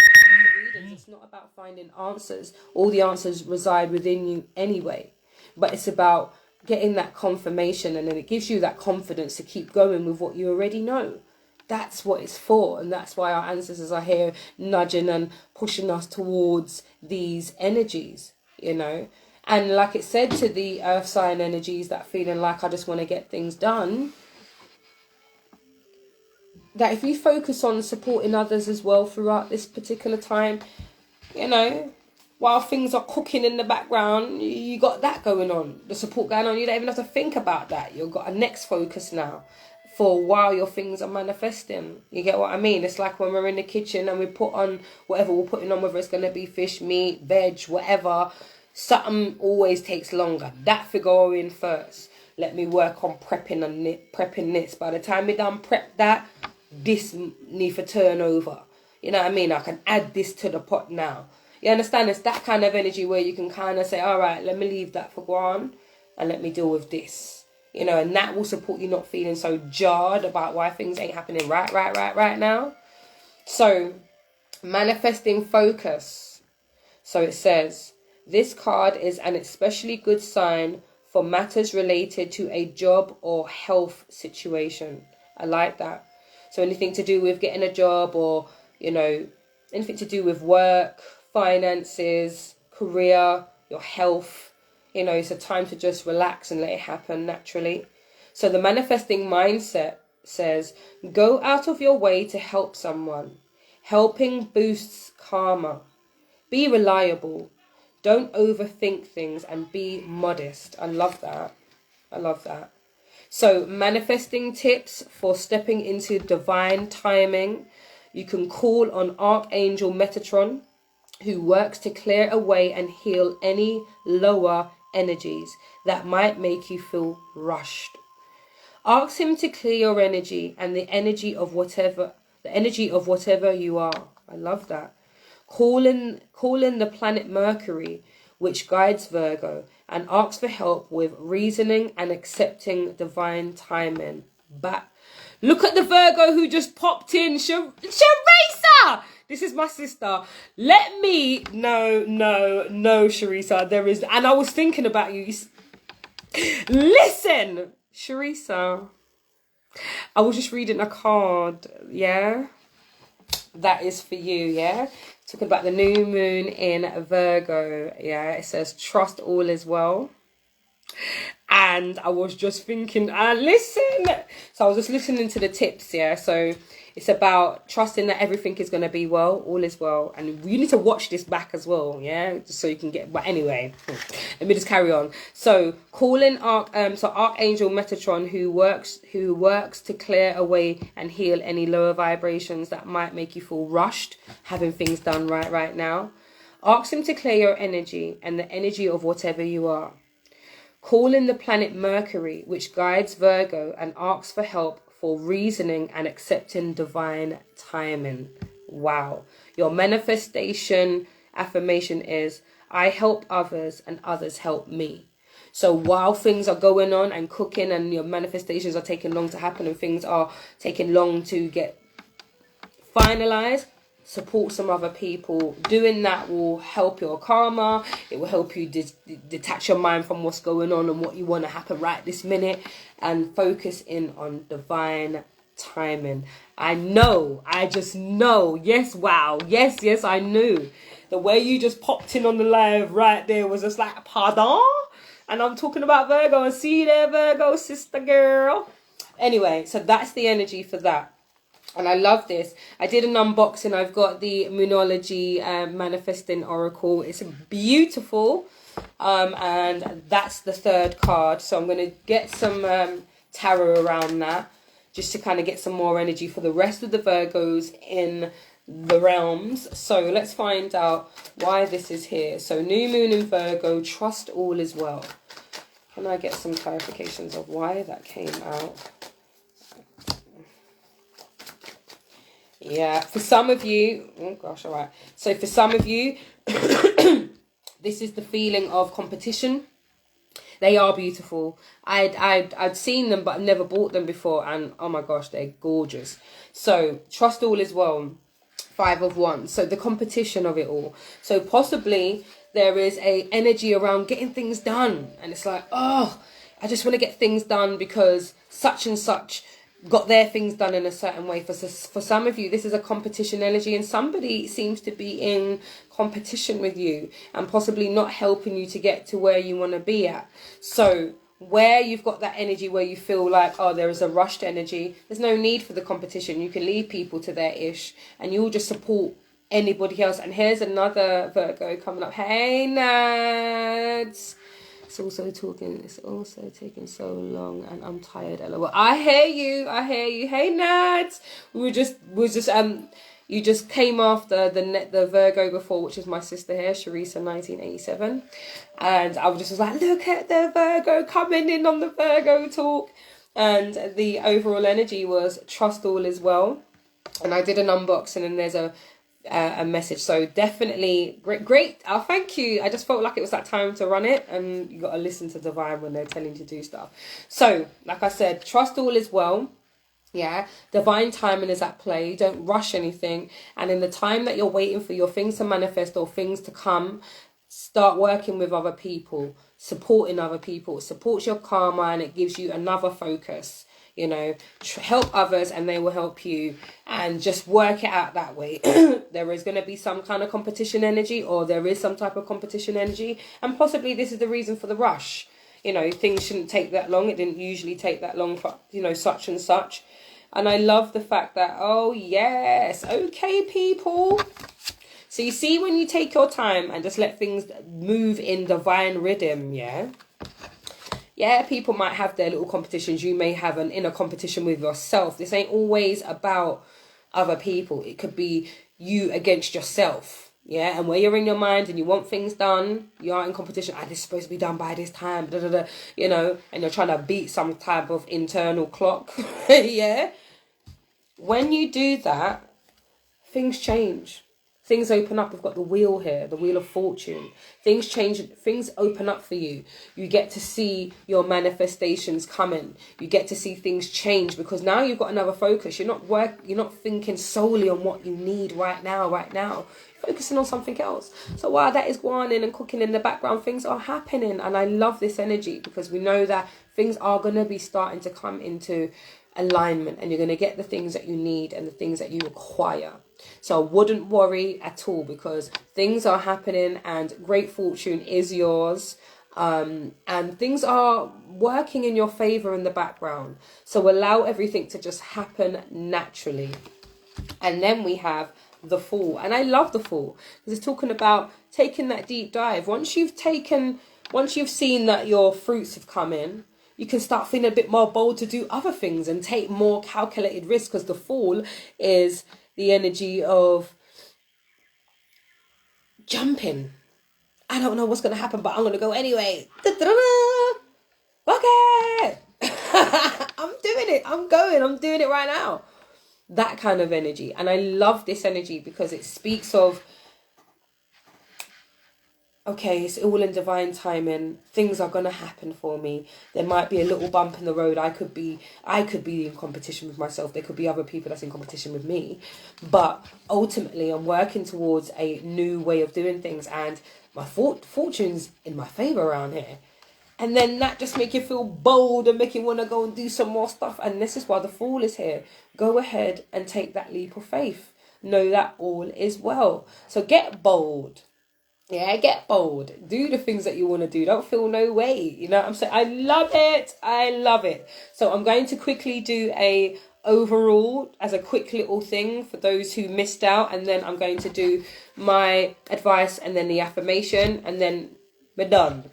it's not about finding answers. All the answers reside within you anyway, but it's about getting that confirmation, and then it gives you that confidence to keep going with what you already know. That's what it's for, and that's why our ancestors are here nudging and pushing us towards these energies, you know. And like it said to the earth sign energies, that feeling like I just want to get things done, that if you focus on supporting others as well throughout this particular time, you know, while things are cooking in the background, you got that going on, the support going on. You don't even have to think about that. You've got a next focus now for while your things are manifesting. You get what I mean? It's like when we're in the kitchen and we put on whatever we're putting on, whether it's going to be fish, meat, veg, whatever. Something always takes longer. That figure go in first. Let me work on prepping this. By the time we done prep that, this need for turn over. You know what I mean? I can add this to the pot now. You understand? It's that kind of energy where you can kind of say, all right, let me leave that for Guan and let me deal with this. You know, and that will support you not feeling so jarred about why things ain't happening right now. So, manifesting focus. So it says, this card is an especially good sign for matters related to a job or health situation. I like that. So anything to do with getting a job, or, you know, anything to do with work, finances, career, your health. You know, it's a time to just relax and let it happen naturally. So the manifesting mindset says, go out of your way to help someone. Helping boosts karma. Be reliable. Don't overthink things and be modest. I love that. I love that. So manifesting tips for stepping into divine timing. You can call on Archangel Metatron, who works to clear away and heal any lower energies that might make you feel rushed. Ask him to clear your energy and the energy of whatever you are. I love that. Call in the planet Mercury, which guides Virgo, and ask for help with reasoning and accepting divine timing. But look at the Virgo who just popped in, Sharisa! This is my sister. No, Sharisa, there is, and I was thinking about you. Listen, Sharisa, I was just reading a card, yeah? That is for you, yeah? Talking about the new moon in Virgo, yeah? It says, trust all is well. And and I was just thinking, listen. So I was just listening to the tips, yeah. So it's about trusting that everything is going to be well, all is well. And you need to watch this back as well, yeah, just so you can get, but anyway, let me just carry on. So calling Archangel Metatron, who works to clear away and heal any lower vibrations that might make you feel rushed, having things done right now. Ask him to clear your energy and the energy of whatever you are. Call in the planet Mercury, which guides Virgo, and ask for help for reasoning and accepting divine timing. Wow. Your manifestation affirmation is, I help others and others help me. So while things are going on and cooking and your manifestations are taking long to happen and things are taking long to get finalized, support some other people. Doing that will help your karma. It will help you detach your mind from what's going on and what you want to happen right this minute, and focus in on divine timing. I just know. Yes, wow. Yes, I knew. The way you just popped in on the live right there was just like, pardon? And I'm talking about Virgo, and see you there, Virgo, sister girl. Anyway, so that's the energy for that. And I love this. I did an unboxing. I've got the Moonology Manifesting Oracle. It's beautiful. And that's the third card. So I'm going to get some tarot around that, just to kind of get some more energy for the rest of the Virgos in the realms. So let's find out why this is here. So new moon in Virgo, trust all is well. Can I get some clarifications of why that came out? Yeah, for some of you, oh gosh, all right. So for some of you, this is the feeling of competition. They are beautiful. I'd seen them, but I've never bought them before. And oh my gosh, they're gorgeous. So trust all is well. 5 of Wands. So the competition of it all. So possibly there is a energy around getting things done. And it's like, oh, I just want to get things done because such and such got their things done in a certain way. For some of you, this is a competition energy, and somebody seems to be in competition with you and possibly not helping you to get to where you want to be at. So where you've got that energy where you feel like, oh, there is a rushed energy, there's no need for the competition. You can leave people to their ish and you'll just support anybody else. And here's another Virgo coming up. Hey, Nads. It's also taking so long and I'm tired. LOL. I hear you. Hey, Nads. You just came after the Virgo before, which is my sister here, Sharisa 1987. And I was like, look at the Virgo coming in on the Virgo talk. And the overall energy was trust all is well. And I did an unboxing and there's a message. So definitely great. Oh, thank you. I just felt like it was that time to run it, and you got to listen to divine when they're telling you to do stuff. So like I said, trust all is well. Yeah, divine timing is at play. Don't rush anything. And in the time that you're waiting for your things to manifest or things to come, start working with other people, supporting other people. It supports your karma and it gives you another focus. You know, help others and they will help you, and just work it out that way. There is going to be some kind of competition energy, or there is some type of competition energy, and possibly this is the reason for the rush. You know, things shouldn't take that long. It didn't usually take that long for, you know, such and such. And I love the fact that, oh yes, okay people. So you see, when you take your time and just let things move in divine rhythm, yeah, people might have their little competitions. You may have an inner competition with yourself. This ain't always about other people. It could be you against yourself. Yeah, and where you're in your mind and you want things done, you are in competition. This is supposed to be done by this time, you know, and you're trying to beat some type of internal clock. Yeah. When you do that, things change. Things open up. We've got the wheel here, the wheel of fortune. Things change. Things open up for you. You get to see your manifestations coming. You get to see things change because now you've got another focus. You're not thinking solely on what you need right now. You're focusing on something else. So while that is going in and cooking in the background, things are happening. And I love this energy because we know that things are going to be starting to come into alignment, and you're going to get the things that you need and the things that you require. So I wouldn't worry at all because things are happening and great fortune is yours. And things are working in your favor in the background. So allow everything to just happen naturally. And then we have the Fool. And I love the Fool because it's talking about taking that deep dive. Once you've seen that your fruits have come in, you can start feeling a bit more bold to do other things and take more calculated risks, because the Fool is the energy of jumping. I don't know what's going to happen, but I'm going to go anyway. Okay. I'm doing it. I'm doing it right now. That kind of energy. And I love this energy because it speaks of, okay, it's all in divine timing. Things are going to happen for me. There might be a little bump in the road. I could be in competition with myself. There could be other people that's in competition with me. But ultimately, I'm working towards a new way of doing things. And my fortune's in my favor around here. And then that just make you feel bold and make you want to go and do some more stuff. And this is why the Fool is here. Go ahead and take that leap of faith. Know that all is well. So get bold. Yeah, get bold. Do the things that you want to do. Don't feel no way. You know what I'm saying? I love it. I love it. So I'm going to quickly do a overall as a quick little thing for those who missed out. And then I'm going to do my advice and then the affirmation. And then we're done.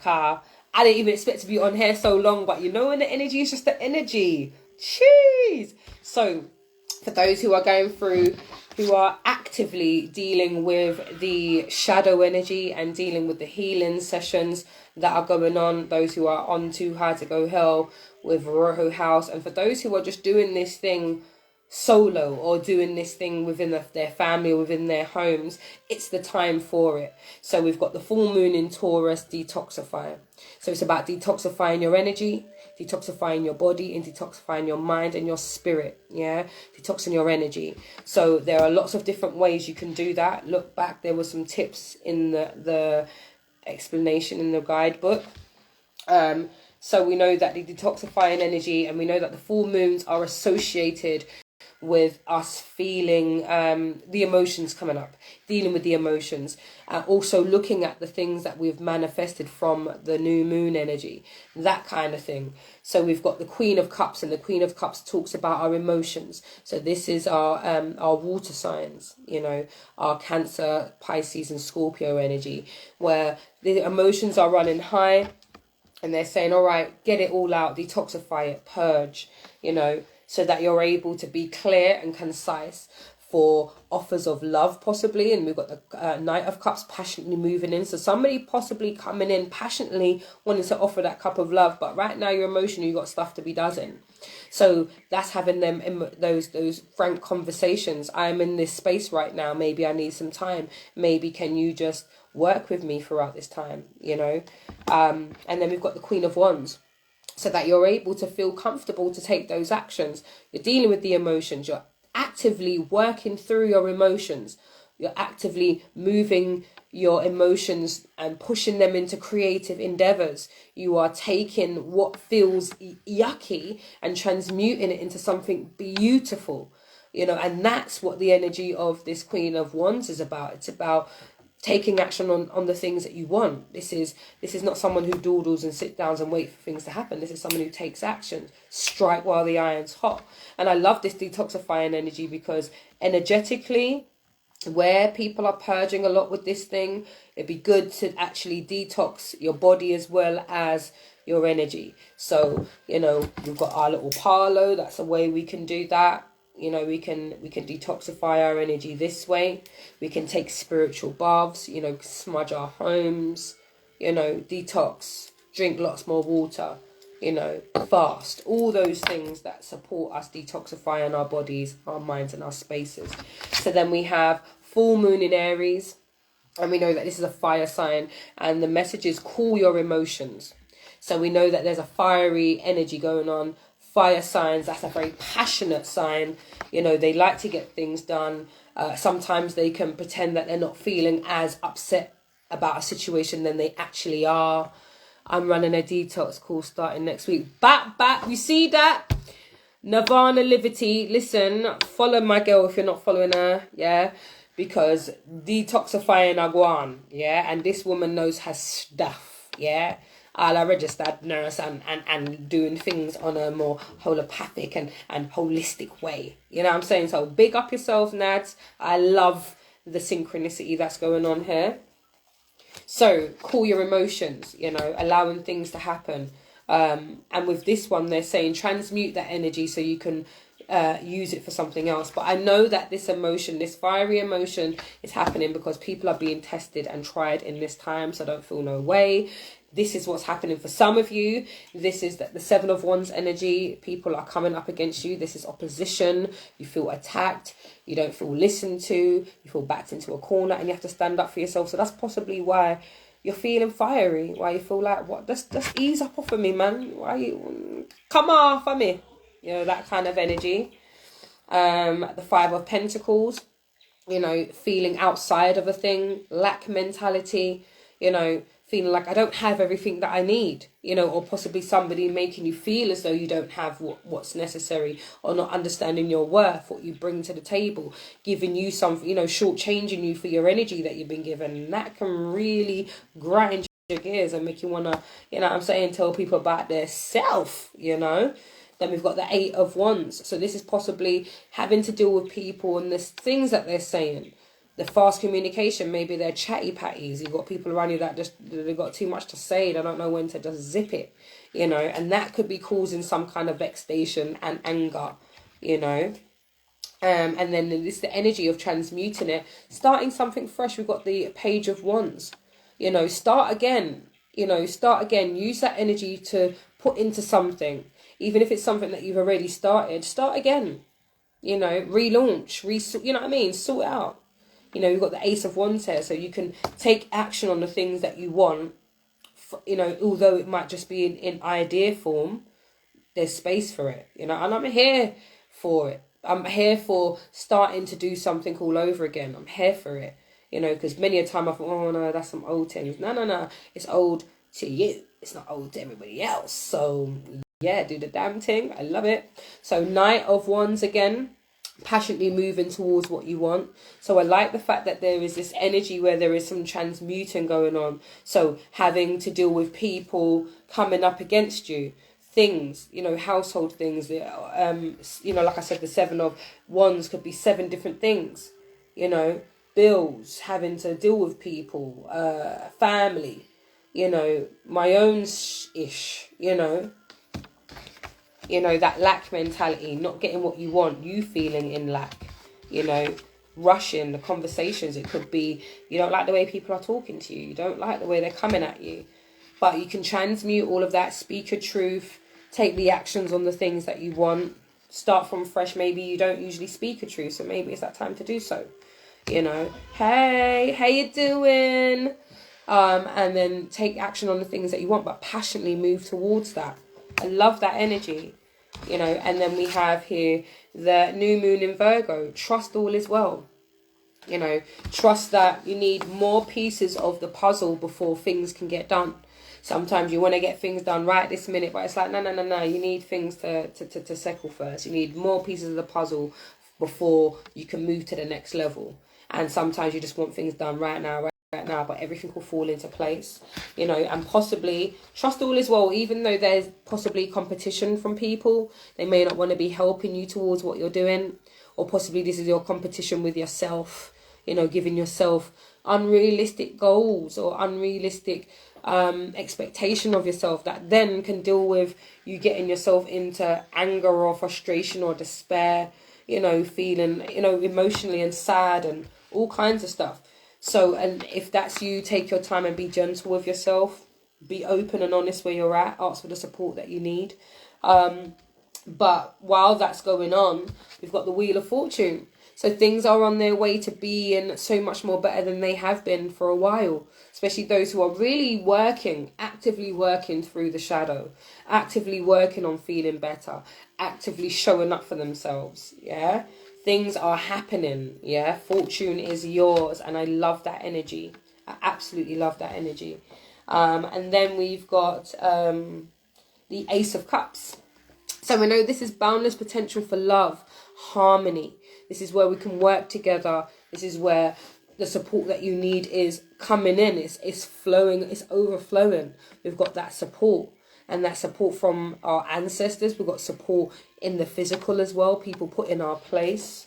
I didn't even expect to be on here so long, but you know when the energy is just the energy. Jeez. So for those who are going through, who are actively dealing with the shadow energy and dealing with the healing sessions that are going on, those who are on Too High to Go Hell with Rojo House, and for those who are just doing this thing solo or doing this thing within their family or within their homes, it's the time for it. So we've got the full moon in Taurus, Detoxifier. So it's about detoxifying your energy, detoxifying your body, and detoxifying your mind and your spirit. Yeah, detoxing your energy. So there are lots of different ways you can do that. Look back, there were some tips in the explanation in the guidebook. So we know that the detoxifying energy, and we know that the full moons are associated with us feeling the emotions coming up, dealing with the emotions, also looking at the things that we've manifested from the new moon energy, that kind of thing. So we've got the Queen of Cups, and the Queen of Cups talks about our emotions. So this is our water signs, you know, our Cancer, Pisces and Scorpio energy, where the emotions are running high and they're saying, all right, get it all out, detoxify it, purge, you know, so that you're able to be clear and concise for offers of love, possibly. And we've got the Knight of Cups passionately moving in. So somebody possibly coming in passionately wanting to offer that cup of love. But right now you're emotional, you've got stuff to be doing. So that's having them in those frank conversations. I'm in this space right now. Maybe I need some time. Maybe can you just work with me throughout this time, you know? And then we've got the Queen of Wands. So that you're able to feel comfortable to take those actions. You're dealing with the emotions. You're actively working through your emotions. You're actively moving your emotions and pushing them into creative endeavors. You are taking what feels yucky and transmuting it into something beautiful. You know, and that's what the energy of this Queen of Wands is about. It's about taking action on the things that you want. This is not someone who dawdles and sit down and wait for things to happen. This is someone who takes action. Strike while the iron's hot. And I love this detoxifying energy because energetically, where people are purging a lot with this thing, it'd be good to actually detox your body as well as your energy. So, you know, we've got our little parlo. That's a way we can do that. You know, we can detoxify our energy this way. We can take spiritual baths, you know, smudge our homes, you know, detox, drink lots more water, you know, fast. All those things that support us detoxifying our bodies, our minds and our spaces. So then we have full moon in Aries. And we know that this is a fire sign. And the message is cool your emotions. So we know that there's a fiery energy going on. Fire signs, that's a very passionate sign. You know, they like to get things done. Sometimes they can pretend that they're not feeling as upset about a situation than they actually are. I'm running a detox course starting next week. Back. You see that? Nirvana Liberty. Listen, follow my girl if you're not following her. Yeah. Because detoxifying Aguan. Yeah. And this woman knows her stuff. Yeah. a la registered nurse and doing things on a more holopathic and holistic way. You know what I'm saying? So big up yourself, Nads. I love the synchronicity that's going on here. So cool your emotions, you know, allowing things to happen. And with this one, they're saying transmute that energy so you can use it for something else. But I know that this emotion, this fiery emotion, is happening because people are being tested and tried in this time. So don't feel no way. This is what's happening for some of you. This is that the Seven of Wands energy. People are coming up against you. This is opposition. You feel attacked. You don't feel listened to. You feel backed into a corner and you have to stand up for yourself. So that's possibly why you're feeling fiery. Why you feel like, what? Just ease up off of me, man. Why you come off of me? You know, that kind of energy. The Five of Pentacles. You know, feeling outside of a thing. Lack mentality. You know, feeling like I don't have everything that I need, you know, or possibly somebody making you feel as though you don't have what's necessary, or not understanding your worth, what you bring to the table, giving you something, you know, shortchanging you for your energy that you've been given. And that can really grind your gears and make you want to, you know what I'm saying, tell people about their self, you know. Then we've got the Eight of Wands. So this is possibly having to deal with people and the things that they're saying. The fast communication, maybe they're chatty patties. You've got people around you that just, they've got too much to say. They don't know when to just zip it, you know. And that could be causing some kind of vexation and anger, you know. And then this the energy of transmuting it. Starting something fresh. We've got the Page of Wands. You know, start again. You know, start again. Use that energy to put into something. Even if it's something that you've already started, start again. You know, relaunch, you know what I mean? Sort it out. You know, you've got the Ace of Wands here, so you can take action on the things that you want. You know, although it might just be in idea form, there's space for it, you know. And I'm here for it. I'm here for starting to do something all over again. I'm here for it, you know, because many a time I thought, oh no, that's some old things. No, it's old to you. It's not old to everybody else. So yeah, do the damn thing. I love it. So Knight of Wands again. Passionately moving towards what you want. So I like the fact that there is this energy where there is some transmuting going on. So having to deal with people coming up against you, things, you know, household things, you know, like I said, the Seven of Wands could be 7 different things, you know, bills, having to deal with people, family, you know, my own ish, you know. You know, that lack mentality, not getting what you want, you feeling in lack, you know, rushing the conversations. It could be you don't like the way people are talking to you. You don't like the way they're coming at you. But you can transmute all of that, speak your truth, take the actions on the things that you want, start from fresh. Maybe you don't usually speak your truth, so maybe it's that time to do so. You know, hey, how you doing? And then take action on the things that you want, but passionately move towards that. I love that energy, you know. And then we have here the new moon in Virgo. Trust all is well. You know, trust that you need more pieces of the puzzle before things can get done. Sometimes you want to get things done right this minute, but it's like, no. You need things to settle first. You need more pieces of the puzzle before you can move to the next level. And sometimes you just want things done right now, but everything will fall into place, you know. And possibly trust all is well, even though there's possibly competition from people. They may not want to be helping you towards what you're doing, or possibly this is your competition with yourself, you know, giving yourself unrealistic goals or unrealistic expectation of yourself that then can deal with you getting yourself into anger or frustration or despair, you know, feeling, you know, emotionally and sad and all kinds of stuff. So, and if that's you, take your time and be gentle with yourself. Be open and honest where you're at. Ask for the support that you need. But while that's going on, we've got the Wheel of Fortune. So things are on their way to being so much more better than they have been for a while. Especially those who are really working, actively working through the shadow. Actively working on feeling better. Actively showing up for themselves. Yeah. Things are happening, yeah. Fortune is yours, and I love that energy. I absolutely love that energy. And then we've got the Ace of Cups. So we know this is boundless potential for love, harmony. This is where we can work together. This is where the support that you need is coming in. It's flowing. It's overflowing. We've got that support. And that support from our ancestors. We've got support in the physical as well. People put in our place.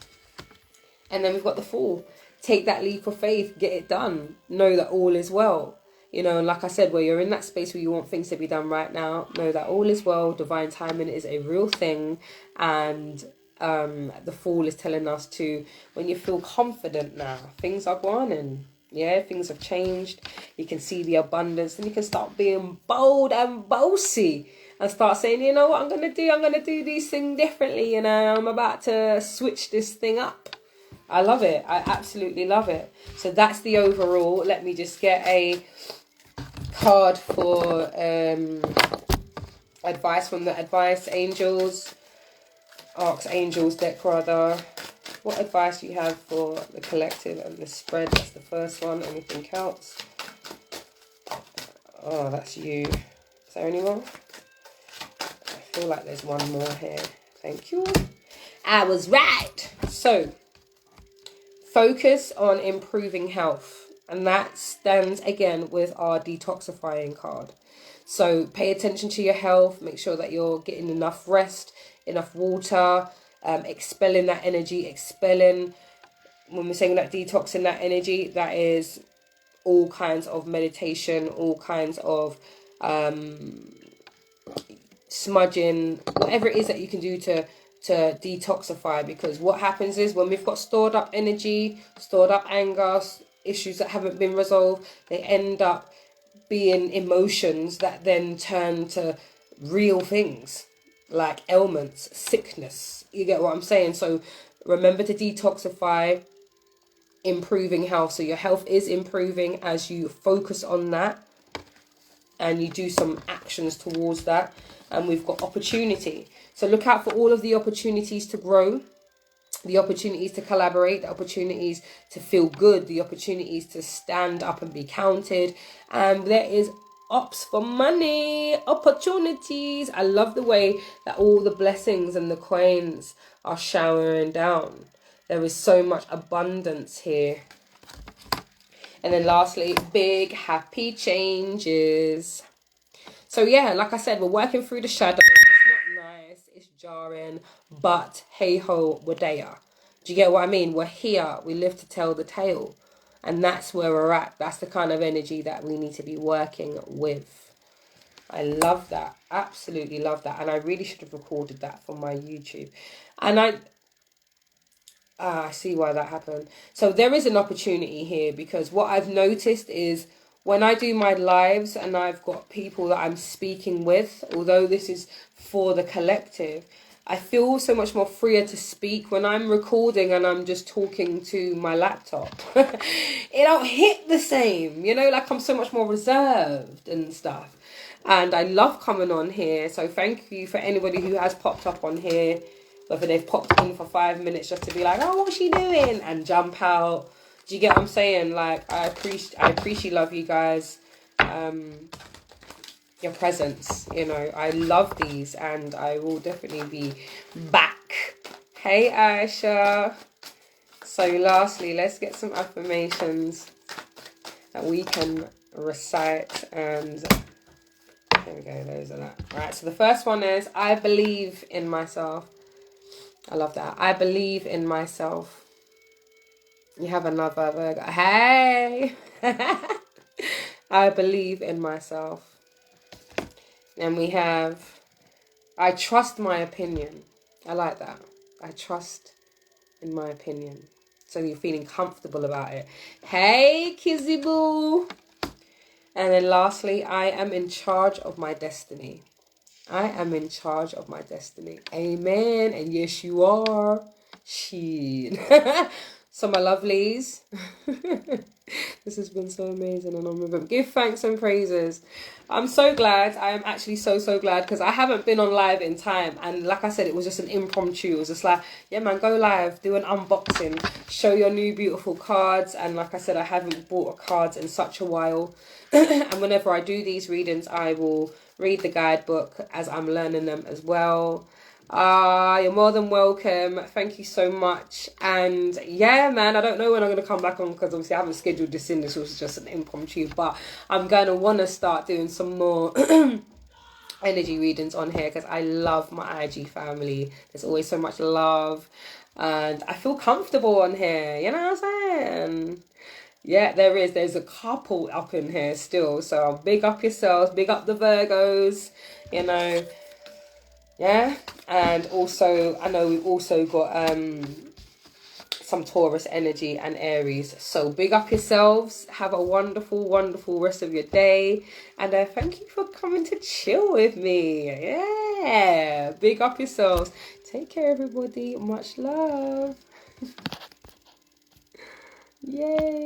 And then we've got the Fool. Take that leap of faith. Get it done. Know that all is well. You know, and like I said, where you're in that space where you want things to be done right now, know that all is well. Divine timing is a real thing. And the Fool is telling us to, when you feel confident now, things are going. Yeah, things have changed. You can see the abundance, and you can start being bold and bossy and start saying, you know what I'm going to do? I'm going to do these things differently. You know, I'm about to switch this thing up. I love it. I absolutely love it. So that's the overall. Let me just get a card for advice from the Advice Angels. Archangels deck, rather. What advice do you have for the collective and the spread? That's the first one. Anything else? Oh, that's you. Is there any more? I feel like there's one more here. Thank you. I was right. So, focus on improving health. And that stands again with our detoxifying card. So, pay attention to your health. Make sure that you're getting enough rest, enough water, expelling that energy, when we're saying that detoxing that energy, that is all kinds of meditation, all kinds of smudging, whatever it is that you can do to detoxify. Because what happens is when we've got stored up energy, stored up anger, issues that haven't been resolved, they end up being emotions that then turn to real things like ailments, sickness. You get what I'm saying? So remember to detoxify, improving health. So your health is improving as you focus on that and you do some actions towards that. And we've got opportunity. So look out for all of the opportunities to grow, the opportunities to collaborate, the opportunities to feel good, the opportunities to stand up and be counted. And there is ops for money, opportunities. I love the way that all the blessings and the coins are showering down. There is so much abundance here. And then lastly, big happy changes. So yeah, like I said, we're working through the shadows. It's not nice, it's jarring, but hey ho, we're there. Do you get what I mean? We're here, we live to tell the tale. And that's where we're at. That's the kind of energy that we need to be working with. I love that. Absolutely love that. And I really should have recorded that for my YouTube. And I see why that happened. So there is an opportunity here, because what I've noticed is when I do my lives and I've got people that I'm speaking with, although this is for the collective, I feel so much more freer to speak when I'm recording and I'm just talking to my laptop. It don't hit the same, you know, like I'm so much more reserved and stuff. And I love coming on here. So thank you for anybody who has popped up on here, whether they've popped in for 5 minutes just to be like, oh, what's she doing? And jump out. Do you get what I'm saying? Like, I appreciate love you guys. Your presence, you know, I love these, and I will definitely be back. Hey Aisha. So lastly, let's get some affirmations that we can recite, and there we go, those are that. Right, so the first one is, I believe in myself. I love that. I believe in myself. You have another Virgo. Hey. I believe in myself. And we have, I trust my opinion. I like that. I trust in my opinion. So you're feeling comfortable about it. Hey, Kizzy Boo. And then lastly, I am in charge of my destiny. I am in charge of my destiny. Amen. And yes, you are. Sheen. So my lovelies, this has been so amazing, and I'm give thanks and praises. I'm so glad. I am actually so glad, because I haven't been on live in time, and like I said, it was just an impromptu. It was just like, yeah man, go live, do an unboxing, show your new beautiful cards. And like I said, I haven't bought cards in such a while. And whenever I do these readings, I will read the guidebook as I'm learning them as well. You're more than welcome. Thank you so much. And yeah, man, I don't know when I'm going to come back on, because obviously I haven't scheduled this in. This was just an impromptu, but I'm going to want to start doing some more energy readings on here, because I love my IG family. There's always so much love and I feel comfortable on here, you know what I'm saying? Yeah, there's a couple up in here still, so big up yourselves, big up the Virgos, you know. Yeah, and also I know we've also got some Taurus energy and Aries, so big up yourselves. Have a wonderful, wonderful rest of your day, and thank you for coming to chill with me. Yeah, big up yourselves. Take care, everybody. Much love. Yay.